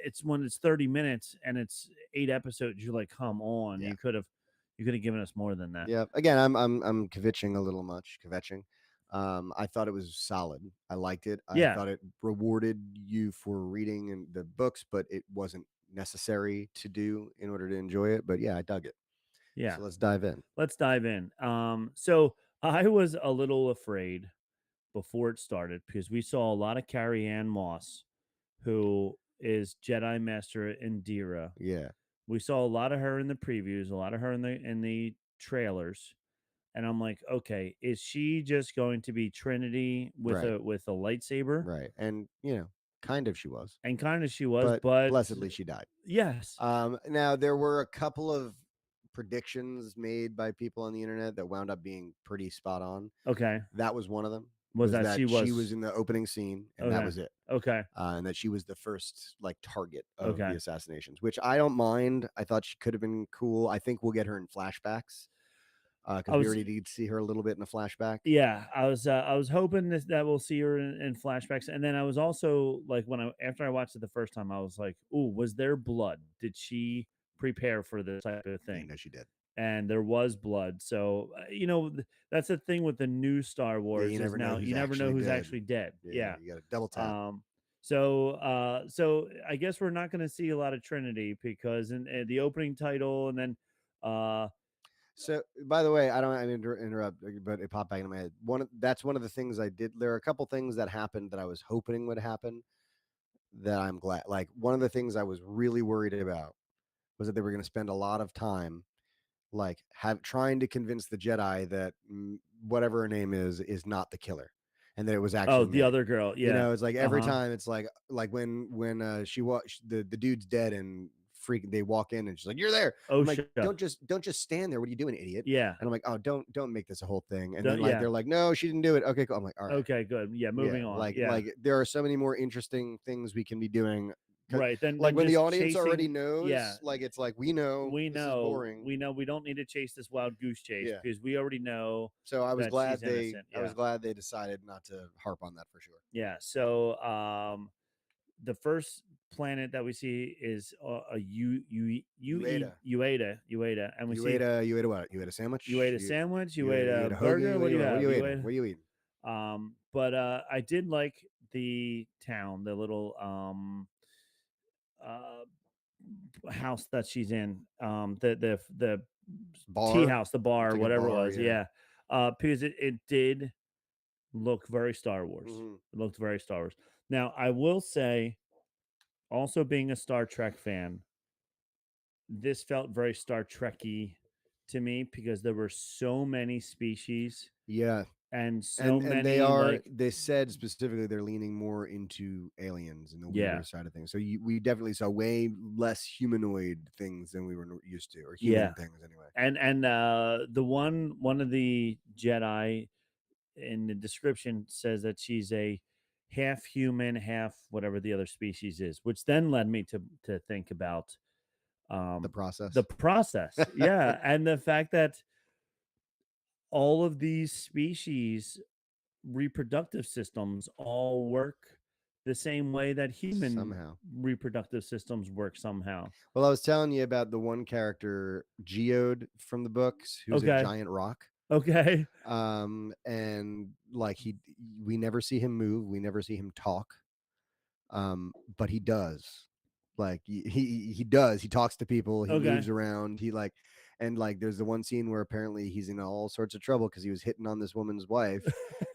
it's when it's 30 minutes and it's 8 episodes, you're like, come on. Yeah. You could have given us more than that. Yeah. Again, I'm kvetching a little much. Kvetching. I thought it was solid. I liked it. I Yeah. thought it rewarded you for reading in the books, but it wasn't necessary to do in order to enjoy it. But yeah, I dug it. Yeah. So let's dive in. Let's dive in. So I was a little afraid before it started because we saw a lot of Carrie Ann Moss, who is Jedi Master Indira. Yeah. We saw a lot of her in the previews, a lot of her in the trailers, and I'm like, okay, is she just going to be Trinity with Right. a lightsaber? Right. And kind of she was. And kind of she was, But but blessedly she died. yes, Now there were a couple of predictions made by people on the internet that wound up being pretty spot on. okay, That was one of them. was that That she she was was in the opening scene, and that okay, was it. okay, And that she was the first like target of okay. the assassinations, which I don't mind. I thought she could have been cool. I think we'll get her in flashbacks I because we was already did see her a little bit in a flashback. Yeah, I was hoping that we'll see her in flashbacks, and then I was also like, after I watched it the first time, I was like, "Ooh, was there blood? Did she prepare for this type of You thing?" know she did. And there was blood, so that's the thing with the new Star Wars you is never know now who's you never know actually who's dead. actually dead. Yeah. You got to double tap. So I guess we're not going to see a lot of Trinity because in the opening title, and then So, by the way, I don't mean to interrupt, but it popped back into my head. That's one of the things I did. There are a couple things that happened that I was hoping would happen that I'm glad. Like one of the things I was really worried about was that they were going to spend a lot of time, like trying to convince the Jedi that whatever her name is not the killer, and that it was actually the May. other girl. Yeah. It's like every time it's like when she the dude's dead and they walk in and she's like, you're there. Oh, I'm like, shit. don't just stand there. What are you doing, idiot? Yeah. And I'm like, oh, don't make this a whole thing. And Don't- then like yeah. they're like, no, she didn't do it. Okay, cool. I'm like, all right. Okay, good. Yeah, moving on. Like Yeah. like there are so many more interesting things we can be doing Right. Then Like when the just audience already chasing. Yeah. knows, like it's like we know We this is know. boring. We know we don't need to chase this wild goose chase Yeah. because we already know So I was that she's glad innocent. I Yeah. was glad they decided not to harp on that for sure. Yeah. So the first planet that we see is a Ueda, and we see You ate a what? You ate a sandwich? you ate a sandwich, you ate you a ate a hoagie? burger. What do you What are have? you You eating? ate. What are you eating? But I did like the town, the little uh house that she's in, the tea Bar? house, the bar, It's like a whatever it bar, was. yeah. Yeah, because it did look very Star Wars. Mhm. It looked very Star Wars. Now I will say, also being a Star Trek fan, this felt very Star Trekky to me because there were so many species Yeah. and so And many like they said specifically they're leaning more into aliens and the yeah, weirder side of things. So we definitely saw way less humanoid things than we were used to, or yeah. human things anyway. And the one of the Jedi in the description says that she's a half human, half whatever the other species is, which then led me to think about The process. the process. Yeah, and the fact that all of these species reproductive systems all work the same way that human Somehow. reproductive systems work somehow. Well, I was telling you about the one character, Geode from the books, who's a Okay. giant rock. Okay. And like we never see him move, we never see him talk. But he does. Like he does. He talks to people, he Okay. moves around, he like and like there's the one scene where apparently he's in all sorts of trouble because he was hitting on this woman's wife.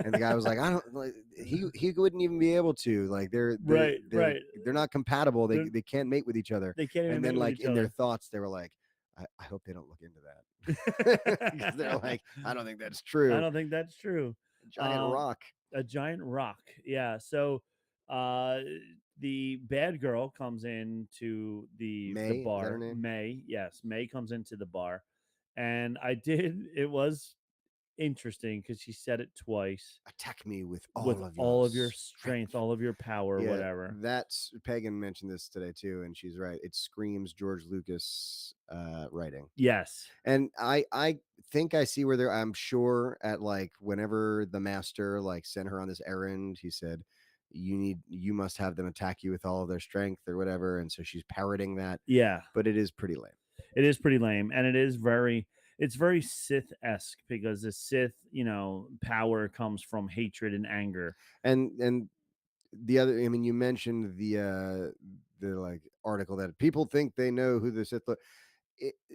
And the guy was like, I don't like he wouldn't even be able to. Like Right. they're not compatible. They're- They can't mate with each other. They can't even And mate then with like each in their other. thoughts, they were like, I hope they don't look into that. Because they're like, I don't think that's I true. don't think that's true. Giant rock. A giant rock. Yeah. So uh the bad girl comes into the May, is that her bar. name? May, yes, May comes into the bar. And it was interesting because she said it twice Attack me with with all of your strength, all of your power, Yeah, whatever. that's Pagan mentioned this today too, and she's right. It screams George Lucas writing. Yes. And I think I see where I'm sure at like whenever the master like sent her on this errand, he said, you must have them attack you with all of their strength or whatever. And so she's parroting that. Yeah. But it is pretty lame. It is pretty lame. And it's very Sith-esque because the Sith, power comes from hatred and anger. And the other, I mean, you mentioned the like article that people think they know who the Sith.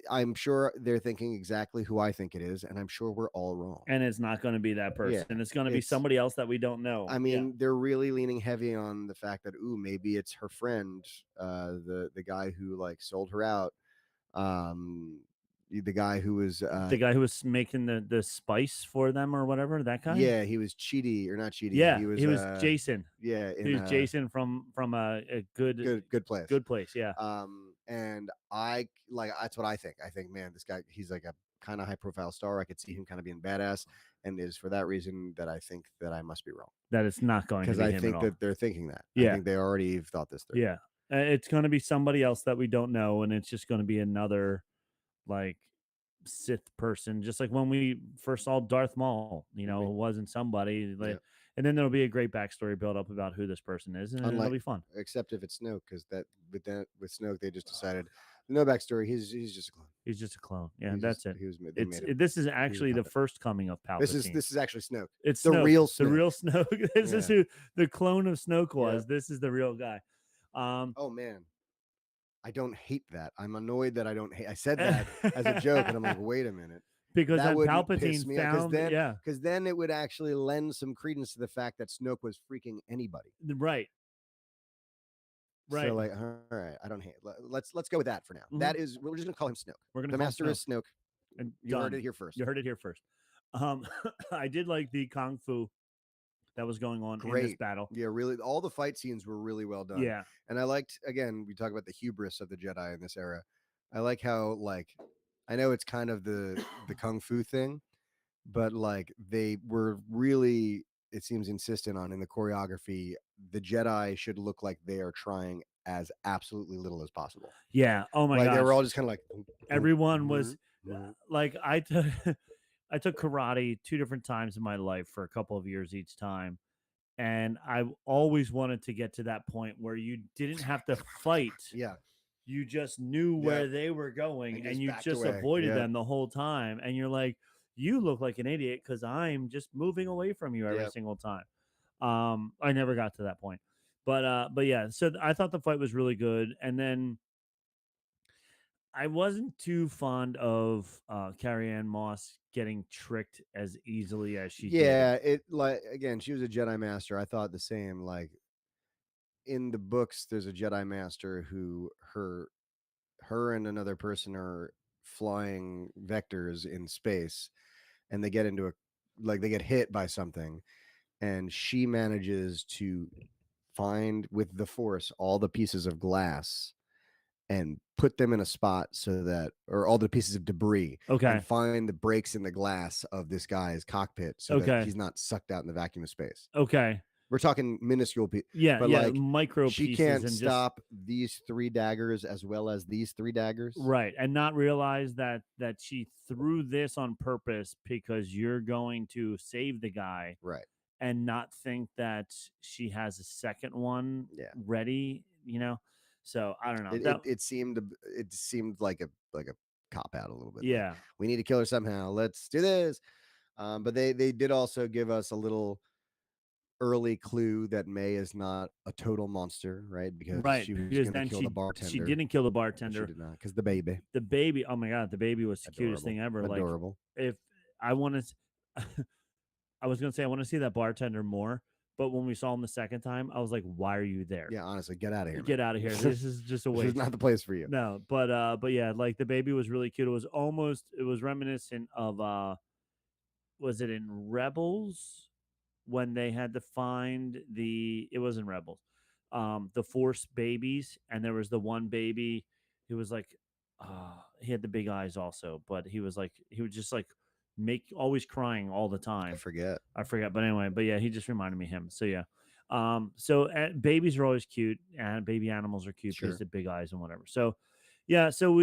I'm sure they're thinking exactly who I think it is, and I'm sure we're all wrong. And it's not going to be that person. Yeah, It's going to be somebody else that we don't know. I mean, they're really leaning heavy on the fact that maybe it's her friend, the guy who like sold her out, the guy who was the guy who was making the spice for them or whatever. That guy. Yeah, he was Cheaty or not Cheaty. Yeah, he was Jason. Yeah, he was Jason from a good place. Good place. Yeah. And I like that's what I think. I think, man, this guy, he's like a kind of high profile star. I could see him kind of being badass, and it is for that reason that I think that I must be wrong. That it's not going to be because I him think at all. that they're thinking that. Yeah. I think they already thought this through. Yeah, it's going to be somebody else that we don't know, and it's just going to be another like Sith person, just like when we first saw Darth Maul. It wasn't somebody like. Yep. And then there'll be a great backstory build up about who this person is, and it'll be fun. Except if it's Snoke, because with Snoke they just decided no backstory. He's just a clone. He's just a clone. Yeah, that's it. They made him. This is actually the first coming of Palpatine. This is actually Snoke. It's the Snoke. real Snoke. The real Snoke. This Yeah. is who the clone of Snoke was. Yeah. This is the real guy. Oh man, I don't hate that. I'm annoyed that I don't hate. I said that as a joke, and I'm like, wait a minute. Because that then Palpatine piss me found, because then it would actually lend some credence to the fact that Snoke was freaking anybody. Right. So like, all right, I don't hate. Let's go with that for now. Mm-hmm. That is, we're just gonna call him Snoke. We're gonna the master is Snoke. And you heard it here first. You heard it here first. I did like the kung fu that was going on in this battle. Yeah, really, all the fight scenes were really well done. Yeah, and I liked, again, we talk about the hubris of the Jedi in this era. I like how, like, I know it's kind of the kung fu thing, but like they were really it seems insistent on in the choreography, the Jedi should look like they are trying as absolutely little as possible. Yeah. Oh my Like they were gosh. all just kind of like Everyone was like, I took I took karate 2 different times in my life for a couple of years each time. And I always wanted to get to that point where you didn't have to fight. yeah, You just knew where they were going and and just you backed just away. avoided Yep. them the whole time. And you're like, you look like an idiot because I'm just moving away from you every Yep. single time. I never got to that point. But yeah, so I thought the fight was really good. And then I wasn't too fond of Carrie Ann Moss getting tricked as easily as she did. Yeah, it like again, she was a Jedi Master. I thought the same. Like in the books, there's a Jedi Master who her and another person are flying vectors in space, and they get into a like they get hit by something, and she manages to find with the Force all the pieces of glass and put them in a spot so that, or all the pieces of debris, Okay. and find the breaks in the glass of this guy's cockpit so that Okay. he's not sucked out in the vacuum of space. Okay. We're talking minuscule pieces, Yeah. but Yeah. like Micro she pieces can't and stop these 3 daggers as well as these 3 daggers. right. And not realize that she threw this on purpose because you're going to save the guy Right. and not think that she has a second one Yeah. ready, you know? So I don't know. It seemed like a cop out a little bit. Like, yeah. we need to kill her somehow. Let's do this. But they did also give us a little early clue that May is not a total monster, right? Because Right. she was Because going to then kill the bartender. she didn't kill the But she bartender. did not, because the baby. The baby, oh my God, the baby was the cutest Adorable. thing ever. Adorable. Like if I want to, I was going to say, I want to see that bartender more. But when we saw him the second time, I was like, why are you there? Yeah, honestly, get out of here. Get man. out of here. This is just a This waste. is not the place for you. No, but yeah, like the baby was really cute. It was reminiscent of was it in Rebels when they had to find it was in Rebels. The Force babies, and there was the one baby who was like he had the big eyes also, but he was just like always crying all the time. I forget, but anyway, but yeah, he just reminded me of him. So yeah. So babies are always cute, and baby animals are cute because Sure. the big eyes and whatever. So yeah, so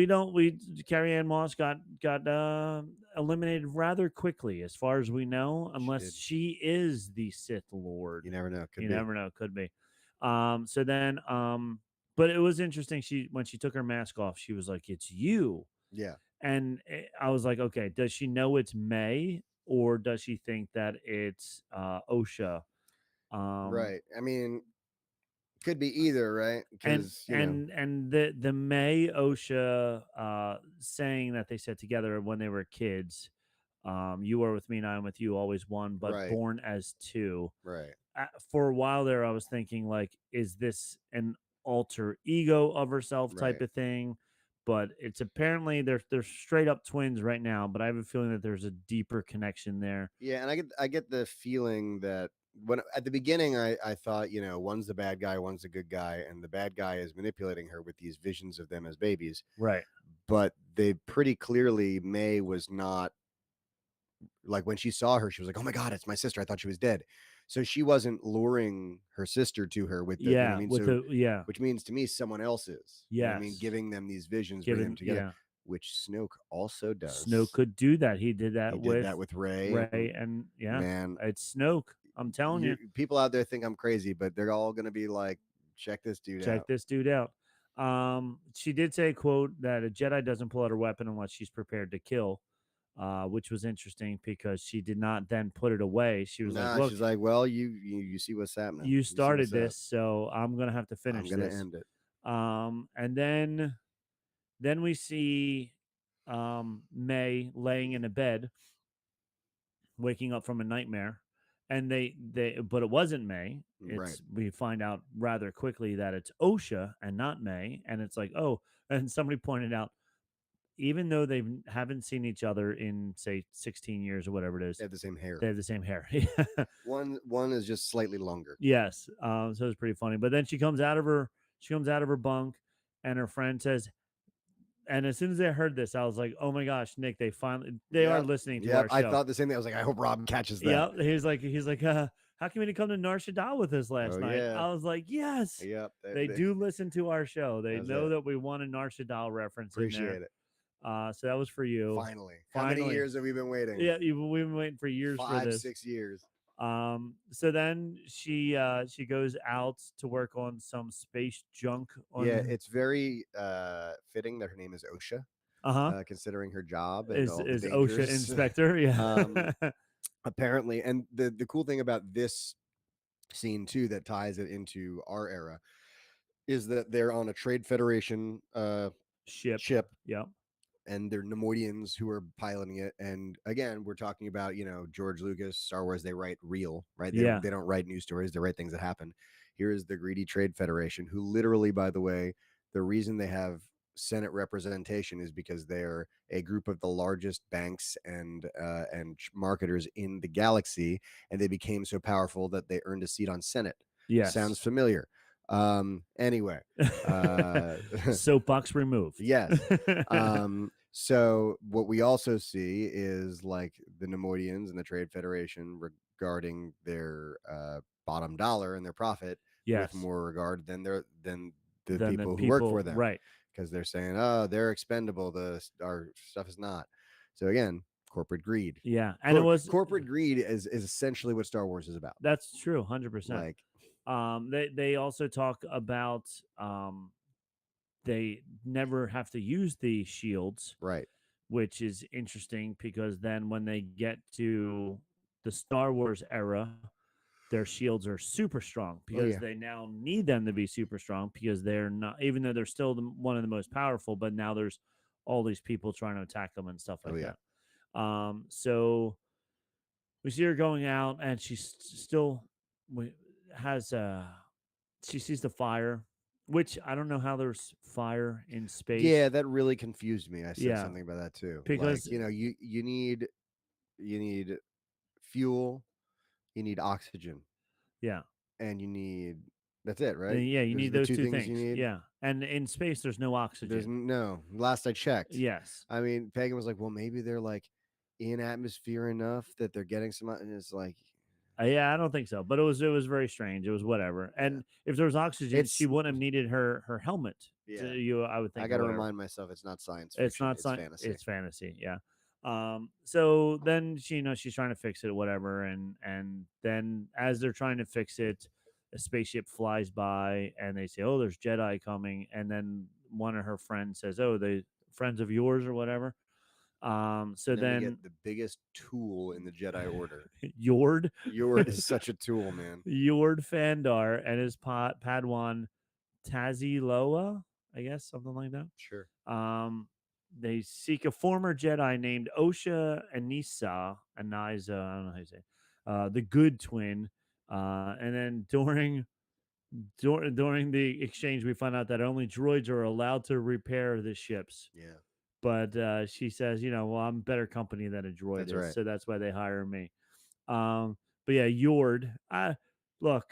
Carrie Ann Moss got eliminated rather quickly, as far as we know, unless did. she is the Sith Lord. You never know. Could You be. never know, could be. So then but it was interesting. When she took her mask off, she was like, "It's you." Yeah. And I was like, "Okay, does she know it's May, or does she think that it's Osha?" Right. I mean, could be either, right? Because and the May Osha saying that they said together when they were kids, you are with me and I am with you, always one, but Right. born as two. Right. For a while there, I was thinking, like, is this an alter ego of herself type Right. of thing? But it's apparently they're straight up twins right now. But I have a feeling that there's a deeper connection there. Yeah, and I get the feeling that when at the beginning I thought, one's the bad guy, one's the good guy, and the bad guy is manipulating her with these visions of them as babies. Right. But they pretty clearly, May was not, like, when she saw her, she was like, "Oh my God, it's my sister. I thought she was dead." So she wasn't luring her sister to her with the, Yeah, I mean? with So, yeah, which means to me someone else is. You know what I mean? yes. Giving them these visions, bringing them together, Yeah. which Snoke also does. Snoke could do that. He did that He with did that with Rey. Rey, and yeah, Man, it's Snoke. I'm telling you. people out there think I'm crazy, but they're all going to be like, check this dude Check out. this dude out. She did say, quote, that a Jedi doesn't pull out her weapon unless she's prepared to kill, which was interesting because she did not then put it away. She was like, look, she's like, well, you see what's happening. you see started what's up. this, so I'm going to have to finish I'm going this. to end it. And then we see May laying in a bed, waking up from a nightmare. And but it wasn't May. Right. We find out rather quickly that it's Osha and not May. And it's like, oh, and somebody pointed out, even though they haven't seen each other in, say, 16 years or whatever it is, They have the same hair. they have the same hair. One is just slightly longer. Yes. So it's pretty funny. But then she comes out of her bunk, and her friend says, and as soon as I heard this, I was like, "Oh my gosh, Nick! They are listening to our show." I thought the same thing. I was like, I hope Rob catches that. Yeah, he's like, how come you didn't come to Nar Shaddaa with us last Oh night? yeah. I was like, yes. Yep. They do listen to our show. They That's know it. that we want a Nar Shaddaa reference in there. Appreciate it. So that was for you. Finally. How many Finally. years have we been waiting? Yeah, we've been waiting for years for 5, this. 6 years. So then she goes out to work on some space junk. Yeah, it's very fitting that her name is OSHA, considering her job and all the is dangers. OSHA inspector. Yeah. Apparently, and the cool thing about this scene too that ties it into our era is that they're on a Trade Federation ship, Yeah. and they're Nemoidians who are piloting it. And again, we're talking about, George Lucas, Star Wars, they write real, right? Yeah. They don't write news stories, they write things that happen. Here is the greedy Trade Federation, who literally, by the way, the reason they have Senate representation is because they're a group of the largest banks and marketers in the galaxy, and they became so powerful that they earned a seat on Senate. Yes. Sounds familiar. Anyway, soapbox removed. Yes. So what we also see is like the Nemoidians and the Trade Federation regarding their bottom dollar and their profit Yes. with more regard than the Than people who work for them, right? Because they're saying, oh, they're expendable, our stuff is not. So again, corporate greed. Yeah, and it was corporate greed is essentially what Star Wars is about. That's true, 100%. Like, they also talk about they never have to use the shields, right? Which is interesting because then when they get to the Star Wars era, their shields are super strong because they now need them to be super strong because they're not, even though they're still one of the most powerful, but now there's all these people trying to attack them and stuff like that. So we see her going out and she's still has she sees the fire, which I don't know how there's fire in space. Yeah, that really confused me. I said something about that too. Because like, you need fuel, you need oxygen. Yeah. And that's it, right? Yeah, you need those two things. You need. Yeah. And in space there's no oxygen. There's no. Last I checked. Yes. I mean, Pagan was like, well, maybe they're like in atmosphere enough that they're getting some, and it's like, yeah, I don't think so. But it was very strange. It was whatever. And if there was oxygen, she wouldn't have needed her helmet. Yeah. I would think. I got to remind myself it's not science fiction. It's not science. Fantasy. It's fantasy. Yeah. So then she's trying to fix it, whatever, and then as they're trying to fix it, a spaceship flies by, and they say, "Oh, there's Jedi coming," and then one of her friends says, "Oh, they friends of yours or whatever." So then we get the biggest tool in the Jedi Order. Yord. Yord is such a tool, man. Yord Fandar and his Padawan Taziloa, I guess, something like that. Sure. They seek a former Jedi named Osha Anissa, I don't know how you say it, the good twin. And then during the exchange, we find out that only droids are allowed to repair the ships. Yeah. But she says, well, I'm better company than a droid is, right. so that's why they hire me. But yeah, Yord. Look,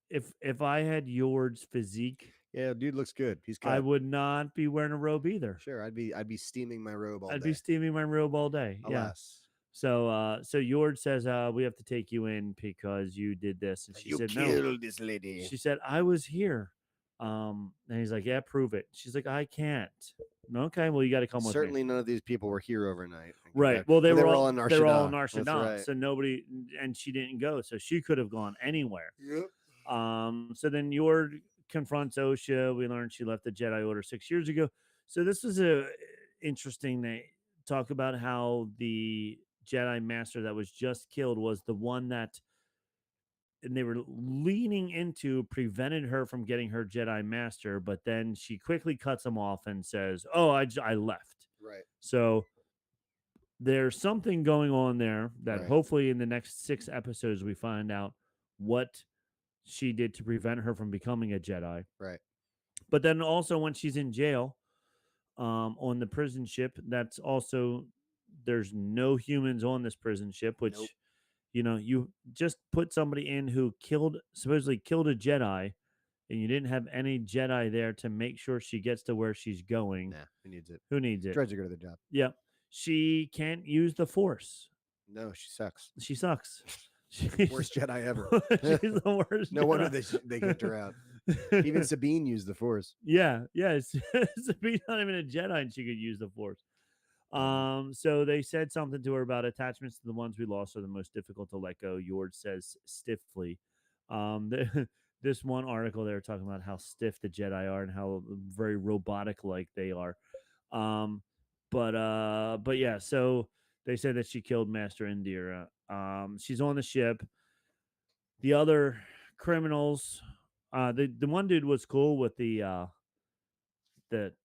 if I had Yord's physique, yeah, dude looks good. He's cut. I would not be wearing a robe either. Sure, I'd be steaming my robe all day. I'd be steaming my robe all day. Alas. Yeah. So Yord says, we have to take you in because you did this. And she said, no. You killed this lady. She said, I was here. And he's like, yeah, prove it. She's like, I can't. Okay, well, you got to come with me. Certainly none of these people were here overnight. Right. Well, they were all in Nar Shaddaa. They're all in Nar Shaddaa. Right. So nobody, and she didn't go. So she could have gone anywhere. Yep. So then Yord confronts Osha. We learned she left the Jedi Order 6 years ago. So this is interesting. They talk about how the Jedi Master that was just killed was the one that, and they were leaning into, prevented her from getting her Jedi Master, but then she quickly cuts him off and says, "Oh, I left." Right. So there's something going on there that hopefully in the next 6 episodes we find out what she did to prevent her from becoming a Jedi. Right. But then also when she's in jail, on the prison ship, that's also, there's no humans on this prison ship, which, you just put somebody in who supposedly killed a Jedi, and you didn't have any Jedi there to make sure she gets to where she's going. Nah, who needs it? Who needs it? Tries to go to the job. Yep. She can't use the Force. No, she sucks. She sucks. She's, Worst Jedi ever. she's the worst. No wonder Jedi. they kicked her out. Even Sabine used the Force. Yeah, yeah. Sabine's not even a Jedi, and she could use the Force. So they said something to her about attachments to the ones we lost are the most difficult to let go. Yord says stiffly. This one article they were talking about how stiff the Jedi are and how very robotic like they are. Um, but yeah, so they said that she killed Master Indira. She's on the ship. The other criminals, the one dude was cool with the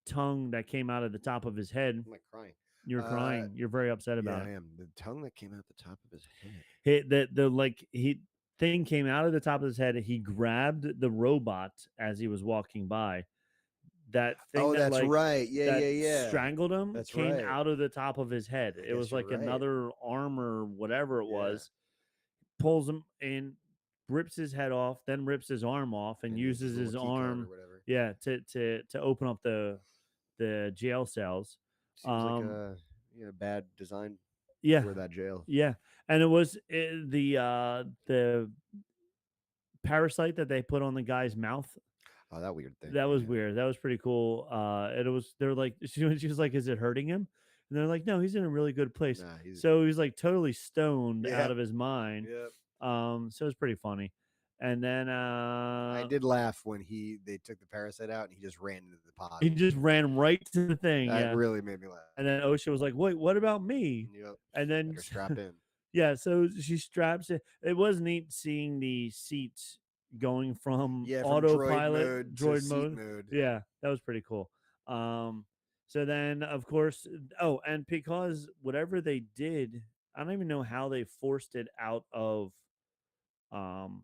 tongue that came out of the top of his head. I'm like crying. You're crying. You're very upset Yeah, about I it. am. The tongue that came out the top of his head. The like he thing came out of the top of his head. He grabbed the robot as he was walking by. That thing Oh, that that's like right. Yeah, that yeah, yeah. strangled him That's came right. out of the top of his head. I It was guess you're like right. another arm or whatever it Yeah. was. Pulls him and rips his head off, then rips his arm off and uses little his key card arm, or whatever. yeah, to open up the jail cells. Seems like a bad design Yeah, for that jail. yeah, and it was the parasite that they put on the guy's mouth. Oh, that weird thing. That was yeah. weird. That was pretty cool. And it was they're like she was like, "Is it hurting him?" And they're like, "No, he's in a really good place." Nah, he's So he was like totally stoned out Yep. of his mind. Yep. So it was pretty funny. And then I did laugh when they took the parasite out and he just ran into the pod. he just ran right to the thing. That Yeah. really made me laugh. And then OSHA was like, "Wait, what about me?" Yep. And then Better strap in. yeah, so she straps it. It was neat seeing the seats going from Yeah, from autopilot droid droid mode to mode. seat mode. Yeah, that was pretty cool. So then of course, oh, and because whatever they did, I don't even know how they forced it out of um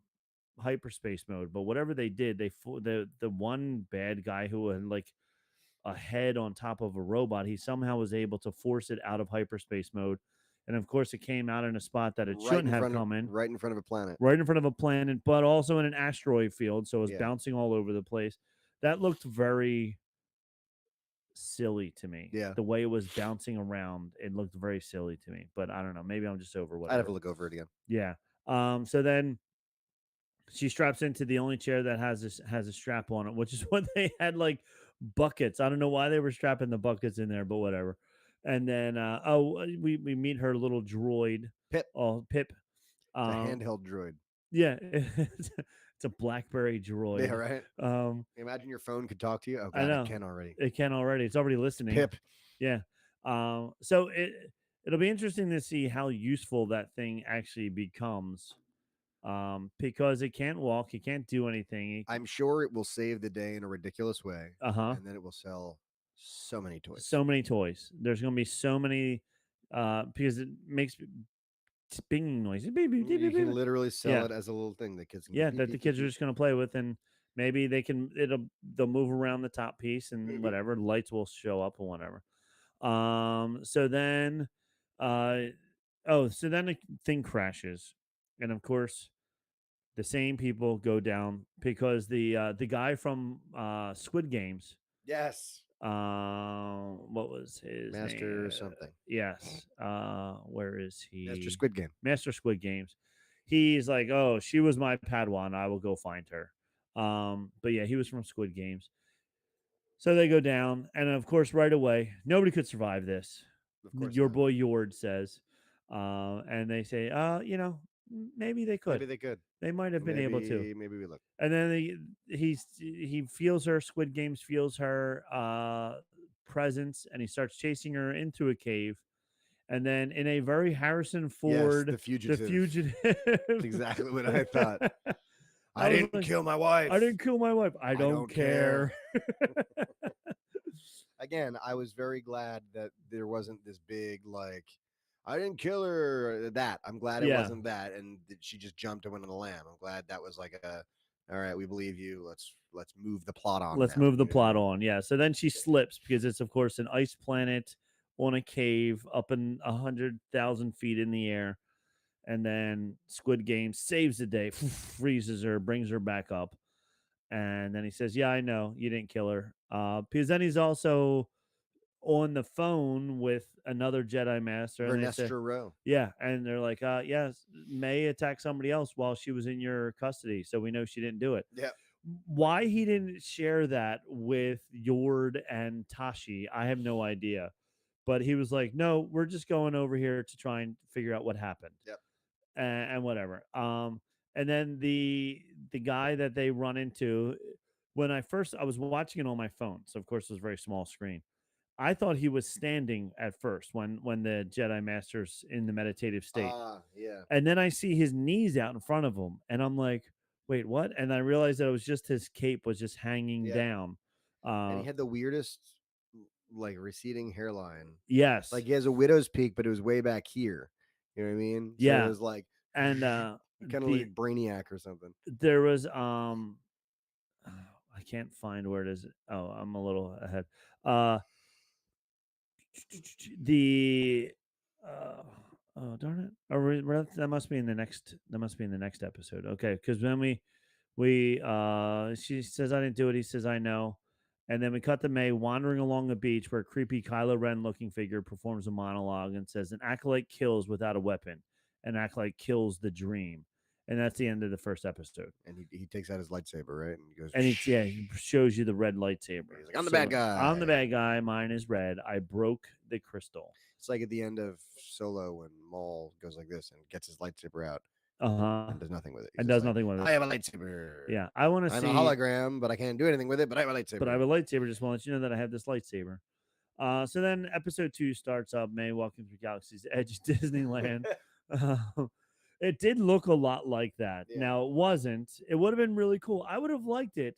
hyperspace mode, but whatever they did, the one bad guy who had like a head on top of a robot, he somehow was able to force it out of hyperspace mode. And of course, it came out in a spot that it shouldn't have come in, Right in front of a planet. right in front of a planet, but also in an asteroid field. So it was Yeah. bouncing all over the place. That looked very silly to me. Yeah. The way it was bouncing around, it looked very silly to me. But I don't know. Maybe I'm just over I'd have whatever. to look over it again. Yeah. So then she straps into the only chair that has a strap on it, which is what they had like buckets. I don't know why they were strapping the buckets in there, but whatever. And then we meet her little droid. Pip. Oh, Pip. It's a handheld droid. Yeah, it's a BlackBerry droid. Yeah, right. Imagine your phone could talk to you. Oh I god, know. it can already. It can already. It's already listening. Pip. Yeah. So it'll be interesting to see how useful that thing actually becomes. Because it can't walk, it can't do anything. I'm sure it will save the day in a ridiculous way. Uh-huh. And then it will sell so many toys. So many toys. There's going to be so many because it makes binging noises. You can literally sell it as a little thing that kids can that the kids are just going to play with, and maybe they'll move around the top piece and whatever lights will show up or whatever. So then the thing crashes, and of course the same people go down because the guy from Squid Games. Yes. What was his Master name? something. Yes. Where is he? Master Squid Game. Master Squid Games. He's like, oh, she was my Padawan. I will go find her. But yeah, he was from Squid Games. So they go down, and of course, right away, nobody could survive this. Of course Your not. boy Yord says, and they say, maybe they could. Maybe they could. They might have been able to. Maybe we look. And then he feels her. Squid Games feels her presence, and he starts chasing her into a cave. And then in a very Harrison Ford, yes, the fugitive. That's exactly what I thought. I didn't kill my wife. I didn't kill my wife. I don't care. Again, I was very glad that there wasn't this big like I didn't kill her. That I'm glad it wasn't that, and she just jumped and went on the lamb. I'm glad that was like all right, we believe you. Let's move the plot on. Let's move the plot on. Yeah. So then she slips because it's of course an ice planet on a cave up in 100,000 feet in the air, and then Squid Game saves the day, freezes her, brings her back up, and then he says, "Yeah, I know you didn't kill her," because then he's also on the phone with another Jedi Master, and they say, Vernestra Row. yeah, and they're like, yes, May attacked somebody else while she was in your custody, so we know she didn't do it. Yep. Why he didn't share that with Yord and Tashi, I have no idea. But he was like, no, we're just going over here to try and figure out what happened. Yep. And whatever. And then the guy that they run into, when I was watching it on my phone, so of course it was a very small screen. I thought he was standing at first when the Jedi Master's in the meditative state. Yeah. And then I see his knees out in front of him, and I'm like, wait, what? And I realized that it was just his cape was just hanging Yeah. down. And he had the weirdest, like, receding hairline. Yes. Like, he has a widow's peak, but it was way back here. You know what I mean? So Yeah. it was like, And kind of like Brainiac or something. there was I can't find where it is. Oh, I'm a little ahead. The oh darn it. That must be in the next episode. Okay, because then we she says I didn't do it, he says I know. And then we cut to May wandering along the beach where a creepy Kylo Ren looking figure performs a monologue and says, an acolyte kills without a weapon. An acolyte kills the dream. And that's the end of the first episode. And he takes out his lightsaber, right? And he goes, And he shows you the red lightsaber. He's like, I'm the bad guy. I'm the bad guy. Mine is red. I broke the crystal. It's like at the end of Solo when Maul goes like this and gets his lightsaber out And does nothing with it. And does nothing with it. I have a lightsaber. Yeah, I want to see. I'm a hologram, but I can't do anything with it. But I have a lightsaber. But I have a lightsaber. Just want to let you know that I have this lightsaber. So then episode 2 starts up. May walking through Galaxy's Edge, Disneyland. It did look a lot like that. Yeah. Now, it wasn't. It would have been really cool. I would have liked it.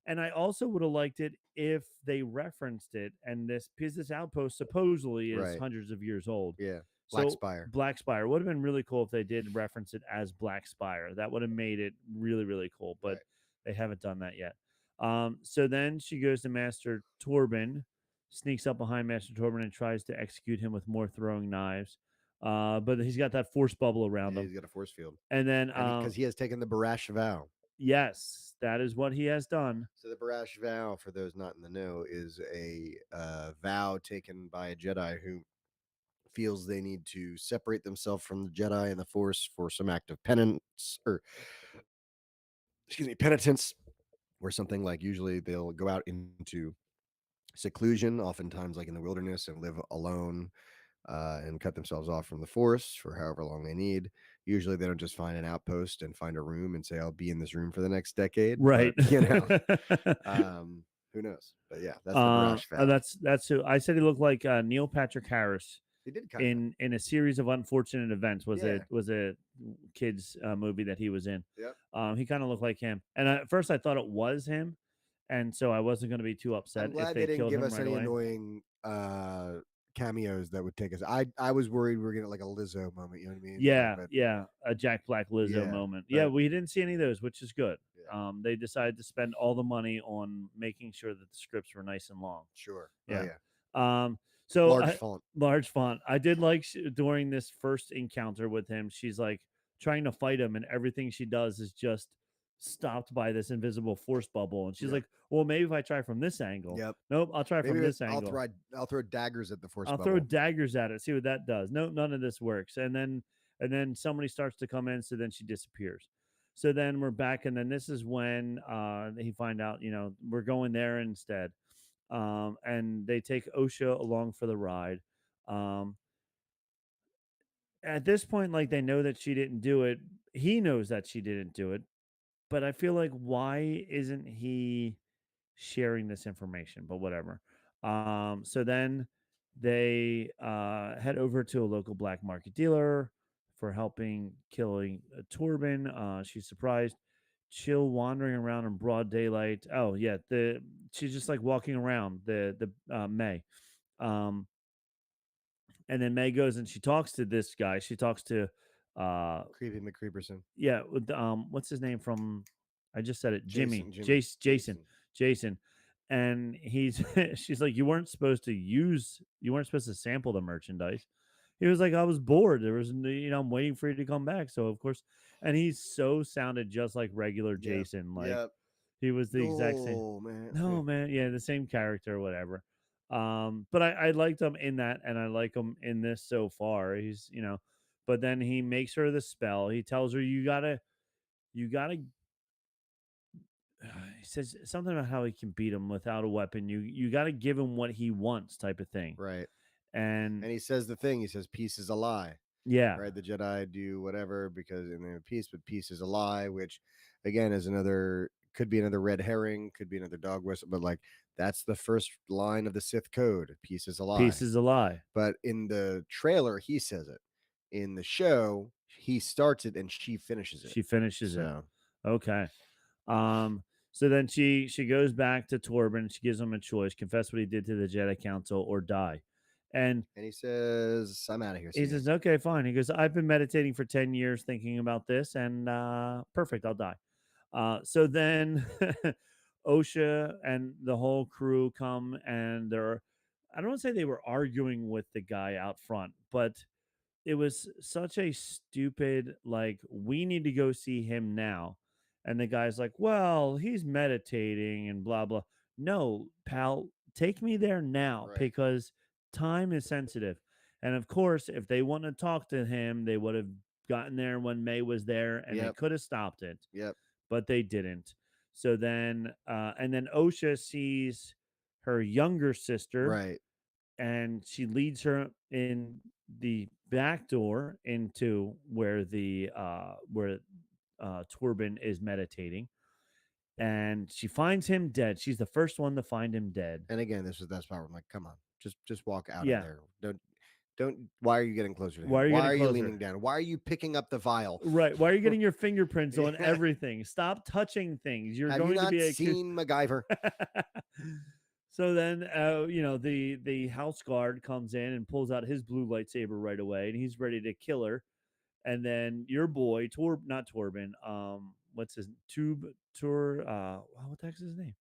And I also would have liked it if they referenced it. And because this outpost supposedly is hundreds of years old. Yeah. Black So Spire. Black Spire would have been really cool if they did reference it as Black Spire. That would have made it really, really cool. But they haven't done that yet. So then she goes to Master Torben, sneaks up behind Master Torben and tries to execute him with more throwing knives. But he's got that force bubble around him. He's got a force field. And then because he has taken the Barash vow. Yes, that is what he has done. So the Barash vow, for those not in the know, is a vow taken by a Jedi who feels they need to separate themselves from the Jedi and the Force for some act of penance, or penitence, or something. Like, usually they'll go out into seclusion, oftentimes like in the wilderness, and live alone. And cut themselves off from the Force for however long they need. Usually they don't just find an outpost and find a room and say, I'll be in this room for the next decade. Right. But, who knows? But yeah, that's the Barash vow. That's who I said. He looked like Neil Patrick Harris. He did in a series of unfortunate events. Was a kids movie that he was in. Yep. He kind of looked like him. And at first I thought it was him. And so I wasn't going to be too upset. I'm glad if they didn't killed give him us right any away. annoying cameos that would take us. I was worried we were gonna like a Lizzo moment, you know what I mean? Yeah, a Jack Black Lizzo moment. Yeah, we didn't see any of those, which is good. Yeah. They decided to spend all the money on making sure that the scripts were nice and long. Sure. Yeah. Oh, yeah. So large font. I did like during this first encounter with him, she's like trying to fight him, and everything she does is just stopped by this invisible force bubble. And she's like, well, maybe if I try from this angle. Yep. Nope, I'll try from this angle. I'll throw daggers at the force I'll bubble. throw daggers at it, see what that does. No, none of this works. And then somebody starts to come in, so then she disappears. So then we're back, and then this is when he find out, we're going there instead. And they take Osha along for the ride. At this point, like, they know that she didn't do it. He knows that she didn't do it. But I feel like, why isn't he sharing this information? But whatever. So then they head over to a local black market dealer for helping killing Torben. She's surprised. Chill wandering around in broad daylight. Oh yeah, she's just like walking around the May. And then May goes and she talks to this guy. She talks to Creepy McCreeperson. Yeah, with what's his name from? I just said it. Jason. And she's like, you weren't supposed to sample the merchandise. He was like, I was bored. There was, I'm waiting for you to come back. So of course, and he sounded just like regular Jason. Like he was the exact same. Man. No, man. Yeah, the same character or whatever. But I liked him in that, and I like him in this so far. He's, but then he makes her the spell. He tells her, you gotta. He says something about how he can beat him without a weapon. You got to give him what he wants, type of thing. Right. And And he says the thing. He says, "Peace is a lie." yeah, Right? The Jedi do whatever because in the name of peace, but peace is a lie, which again is another could be another red herring, could be another dog whistle, but like that's the first line of the Sith code. Peace is a peace lie. is a lie. But in the trailer, he says it. In the show, he starts it and she finishes it. She finishes it. So Okay. Um. So then she goes back to Torben. She gives him a choice: confess what he did to the Jedi Council or die. And and he says, "I'm out of here." he See ya." says, "Okay, fine." He goes, "I've been meditating for 10 years, thinking about this, and perfect. I'll die." So then OSHA and the whole crew come, and I don't want to say they were arguing with the guy out front, but it was such a stupid, like, we need to go see him now. And the guy's like, well, he's meditating and blah, blah. No, pal, take me there now Right. because time is sensitive. And of course, if they want to talk to him, they would have gotten there when May was there and they Yep. could have stopped it, Yep. but they didn't. So then, and then OSHA sees her younger sister Right. and she leads her in the back door into where Torben is meditating, and she finds him dead. She's the first one to find him dead. And again, this was that's part where I'm like, come on, just walk out of Yeah. there. Don't. Why are you getting closer to Why him? are you Why getting are you closer? leaning down? Why are you picking up the vial? Right. Why are you getting your fingerprints on Yeah. everything? Stop touching things. You're Have going you to not be seen MacGyver? So then, the house guard comes in and pulls out his blue lightsaber right away, and he's ready to kill her. And then your boy, not Torben, what's his Tube Tour? What the heck's his name?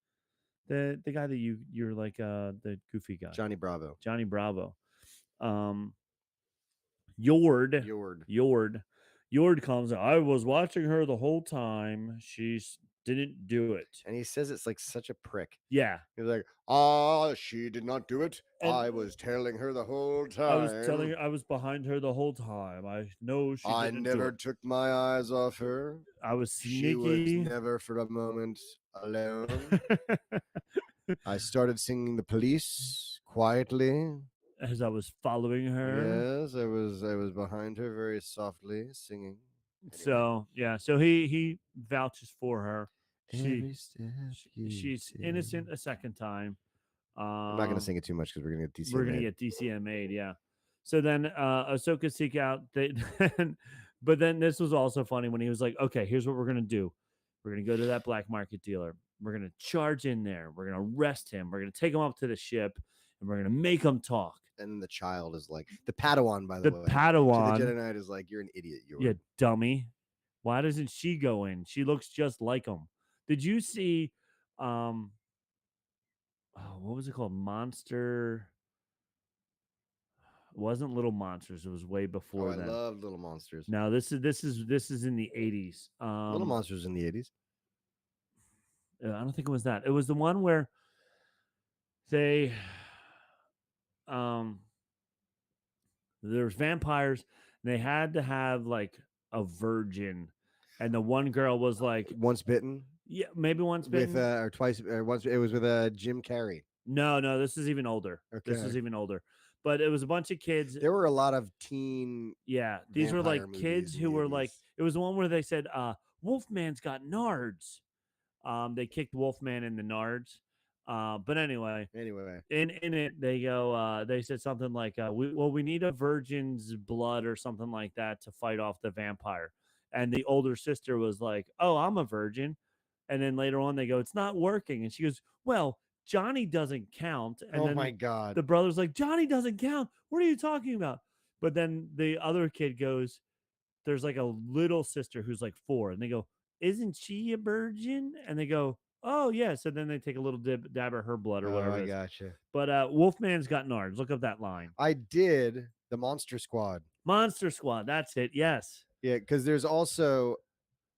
The guy that you're like the goofy guy, Johnny Bravo. Johnny Bravo. Um, Yord, Yord. Yord, Yord comes. I was watching her the whole time. Didn't do it. And he says it's like such a prick. Yeah, He's like, she did not do it. And- I was telling her the whole time. I was telling her I was behind her the whole time. I know she I didn't do never it. took my eyes off her. I was She was sneaky. never for a moment alone. I started singing The Police quietly. As I was following her. Yes, I was behind her very softly singing. Anyway. So yeah, so he vouches for her. Every step She's innocent a second time. I'm not gonna sing it too much because we're gonna get DCMA'd. We're gonna get DCMA'd, yeah. So then Ahsoka seek out but then this was also funny when he was like, okay, here's what we're gonna do. We're gonna go to that black market dealer. We're gonna charge in there. We're gonna arrest him. We're gonna take him up to the ship, and we're gonna make him talk. And the child is like the Padawan, by the way. Padawan. To the Jedi Knight is like, you're an idiot. You dummy. Why doesn't she go in? She looks just like him. Did you see what was it called? Monster. It wasn't Little Monsters. It was way before I then. love Little Monsters. No, this is in the 80s. Little Monsters in the 80s. I don't think it was that. It was the one where they there's vampires and they had to have like a virgin, and the one girl was like Once Bitten. Yeah, maybe Once Bitten. With or twice or once it was with Jim Carrey. No, this is even older. Okay. This is even older. But it was a bunch of kids. There were a lot of teen. Yeah, these were like vampire kids movies in who the were like. 80s. It was the one where they said, "Wolfman's got nards." They kicked Wolfman in the nards. But anyway, in it they go. They said something like, we need a virgin's blood or something like that to fight off the vampire." And the older sister was like, "Oh, I'm a virgin." And then later on they go, "It's not working." And she goes, "Well, Johnny doesn't count." And then my God. the brother's like, "Johnny doesn't count. What are you talking about?" But then the other kid goes, there's like a little sister who's like 4, and they go, "Isn't she a virgin?" And they go, "Oh yeah." So then they take a little dab of her blood or whatever. I it is. gotcha. But Wolfman's got nards. Look up that line. I did the Monster Squad. Monster Squad. That's it. Yes. Yeah, because there's also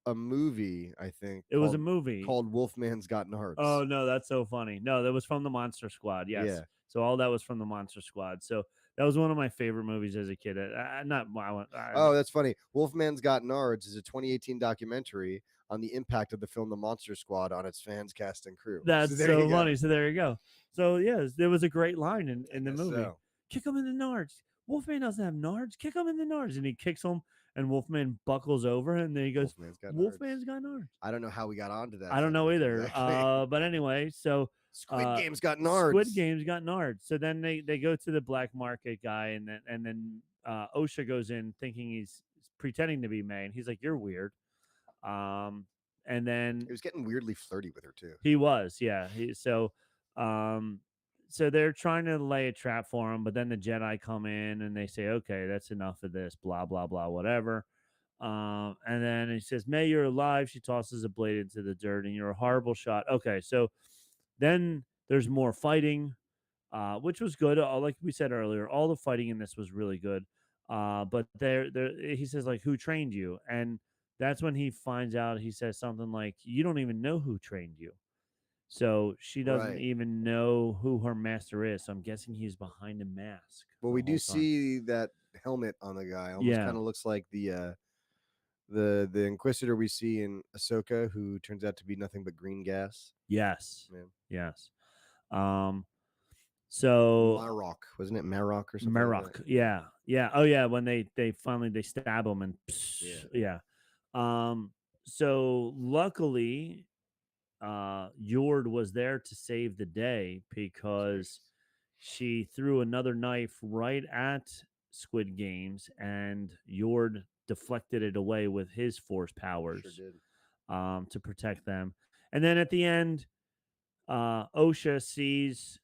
a movie, I think. It was a movie. called Wolfman's Got Nards. Oh no, that's so funny. No, that was from the Monster Squad. Yes. Yeah. So all that was from the Monster Squad. So that was one of my favorite movies as a kid. Not Oh, that's funny. Wolfman's Got Nards is a 2018 documentary on the impact of the film The Monster Squad on its fans, cast, and crew. That's there so you go. funny. So there you go. So yes, there was a great line in the guess movie. so. Kick him in the nards. Wolfman doesn't have nards. Kick him in the nards, and he kicks him, and Wolfman buckles over, and then he goes, Wolfman's Got nards. I don't know how we got onto that. I don't know sentence either. exactly. But anyway, so Squid Game's got nards. Squid Game's got nards. So then they go to the black market guy, and then Osha goes in thinking he's pretending to be May, and he's like, "You're weird." And then He was getting weirdly flirty with her too. he was, yeah. So they're trying to lay a trap for him, but then the Jedi come in and they say, "Okay, that's enough of this." Blah blah blah, whatever. And then he says, "May, you're alive." She tosses a blade into the dirt, and you're a horrible shot. Okay, so then there's more fighting, which was good. Like we said earlier, all the fighting in this was really good. But there, he says, like, "Who trained you?" And that's when he finds out. He says something like, "You don't even know who trained you." So she doesn't Right. even know who her master is. So I'm guessing he's behind a mask. Well, the we do whole time. see that helmet on the guy. Almost Yeah. kind of looks like the Inquisitor we see in Ahsoka, who turns out to be nothing but green gas. Yes. Yeah. Yes. So Marok, wasn't it Marok or something? Marok. Like that? Yeah. Yeah. Oh yeah. When they finally stab him and yeah. So luckily, Yord was there to save the day because she threw another knife right at Squid Games, and Yord deflected it away with his force powers. Sure did. To protect them. And then at the end, Osha sees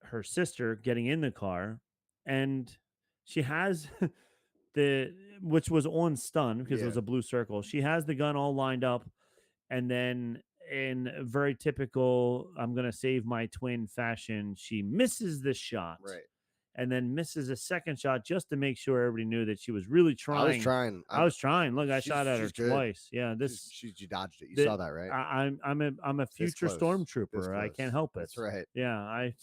her sister getting in the car, and she has which was on stun because it was a blue circle. She has the gun all lined up, and then in very typical "I'm gonna save my twin" fashion, she misses the shot. Right. And then misses a second shot just to make sure everybody knew that she was really trying. I was trying. Look, I shot at her twice. Yeah, you dodged it. You saw that, right? I'm a future stormtrooper. I can't help it. That's right. Yeah, I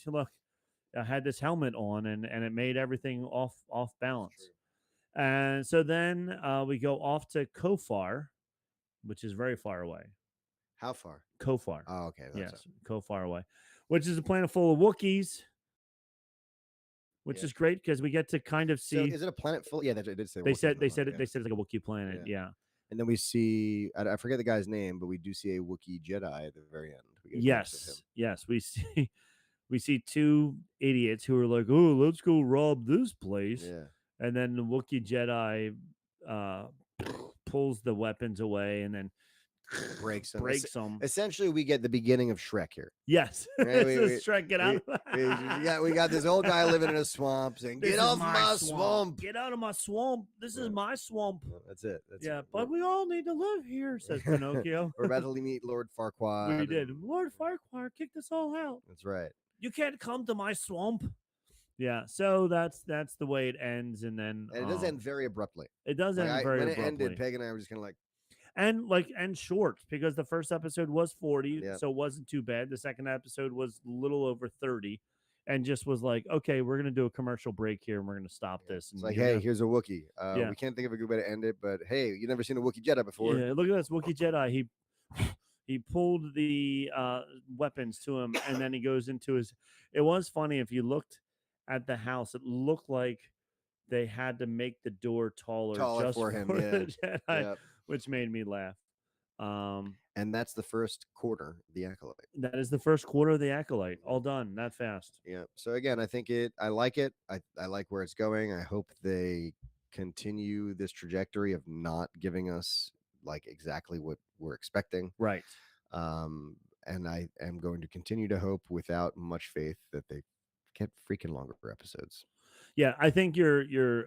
had this helmet on, and it made everything off balance. And so then we go off to Kofar, which is very far away. How far? Kofar. Oh, okay. Yes, Kofar away, which is a planet full of Wookiees. Which is great because we get to kind of see. So is it a planet full? Yeah, they did say. They said it's like a Wookiee planet. Yeah. And then we see, I forget the guy's name, but we do see a Wookiee Jedi at the very end. Yes, we see two idiots who are like, "Oh, let's go rob this place." Yeah. And then the Wookiee Jedi pulls the weapons away and then breaks them. Essentially, we get the beginning of Shrek here. Yes. Right? Shrek, get out. We got this old guy living in a swamp saying, "Get off my swamp. Get out of my swamp. This is my swamp." That's it. But we all need to live here, says Pinocchio. We're about to meet Lord Farquaad. We did. Lord Farquaad kicked us all out. That's right. You can't come to my swamp. Yeah, so that's the way it ends, and then it does end very abruptly. It does end very abruptly. When it ended, Peg and I were just kind of like, and short because the first episode was 40, so it wasn't too bad. The second episode was a little over 30, and just was like, okay, we're gonna do a commercial break here, and we're gonna stop this. And it's like, hey, here's a Wookiee. We can't think of a good way to end it, but hey, you never seen a Wookiee Jedi before. Yeah, look at this Wookiee Jedi. He pulled the weapons to him, and then he goes into his. It was funny if you looked at the house; it looked like they had to make the door taller just for him, the Jedi, which made me laugh. And that's the first quarter of the Acolyte. That is the first quarter of the Acolyte. All done that fast. Yeah. So again, I think I like it. I like where it's going. I hope they continue this trajectory of not giving us like exactly what we're expecting. Right. And I am going to continue to hope without much faith that they get freaking longer episodes. Yeah, I think you're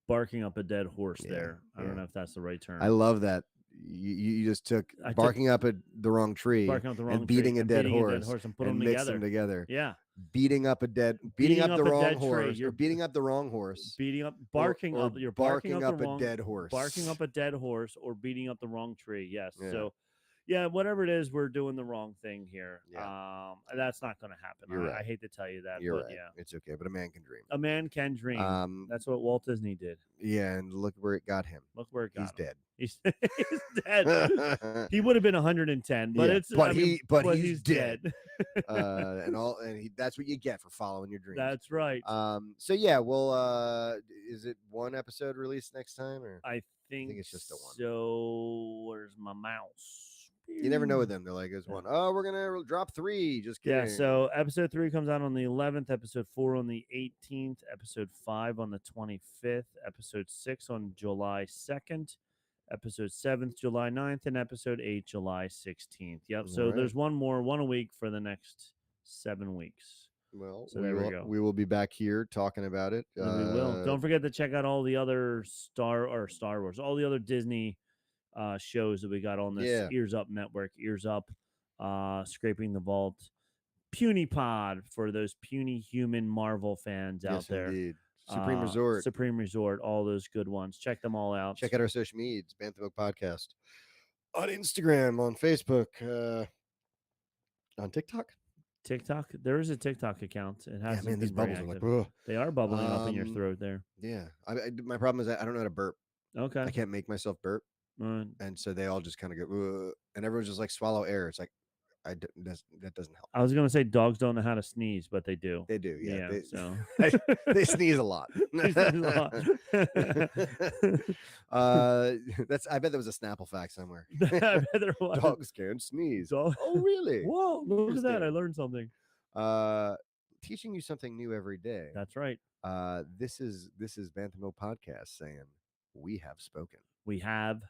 barking up a dead horse there. I don't know if that's the right term. I love that. You just barking up at the wrong tree and beating a dead horse and put and them mix them together. Yeah. beating up the wrong horse, or beating up the wrong horse, beating up, or you're barking up up the a wrong, dead horse, barking up a dead horse, or beating up the wrong tree. Yes. Yeah. So, yeah, whatever it is, we're doing the wrong thing here. Yeah. That's not going to happen. You're right. I hate to tell you that, You're but right. yeah, It's okay, but a man can dream. a man can dream. That's what Walt Disney did. Yeah, and look where it got him. Look where it got He's him. dead. He's dead. He would have been 110, but Yeah, he's dead. That's what you get for following your dreams. That's right. So yeah, well, is it one episode released next time, or I think it's just a one. So where's my mouse? You never know with them. They're like, "It's one. Oh, we're gonna drop 3." Just kidding. Yeah. So episode 3 comes out on the 11th. Episode 4 on the 18th. Episode 5 on the 25th. Episode 6 on July 2nd. Episode 7th, July 9th, and episode 8, July 16th. Yep. So right. there's one a week for the next 7 weeks. Well, so there we go. We will be back here talking about it. We will. Don't forget to check out all the other Star Wars, all the other Disney shows that we got on this Ears Up network. Ears Up, Scraping the Vault, Puny Pod for those puny human Marvel fans out there. Indeed. Supreme Resort, all those good ones. Check them all out. Check out our social medias, Bantha Podcast, on Instagram, on Facebook, on TikTok. There is a TikTok account. It has these bubbles are like, they are bubbling up in your throat there. Yeah, my problem is I don't know how to burp. Okay, I can't make myself burp, and so they all just kind of go, and everyone's just like swallow air. It's like that doesn't help. I was gonna say dogs don't know how to sneeze, but they do. They do, yeah. So they sneeze a lot. They sneeze a lot. I bet there was a Snapple fact somewhere. I bet there was. Dogs can't sneeze. Oh, really? Whoa! Look at that! I learned something. Teaching you something new every day. That's right. This is Bantha Podcast saying, "We have spoken." We have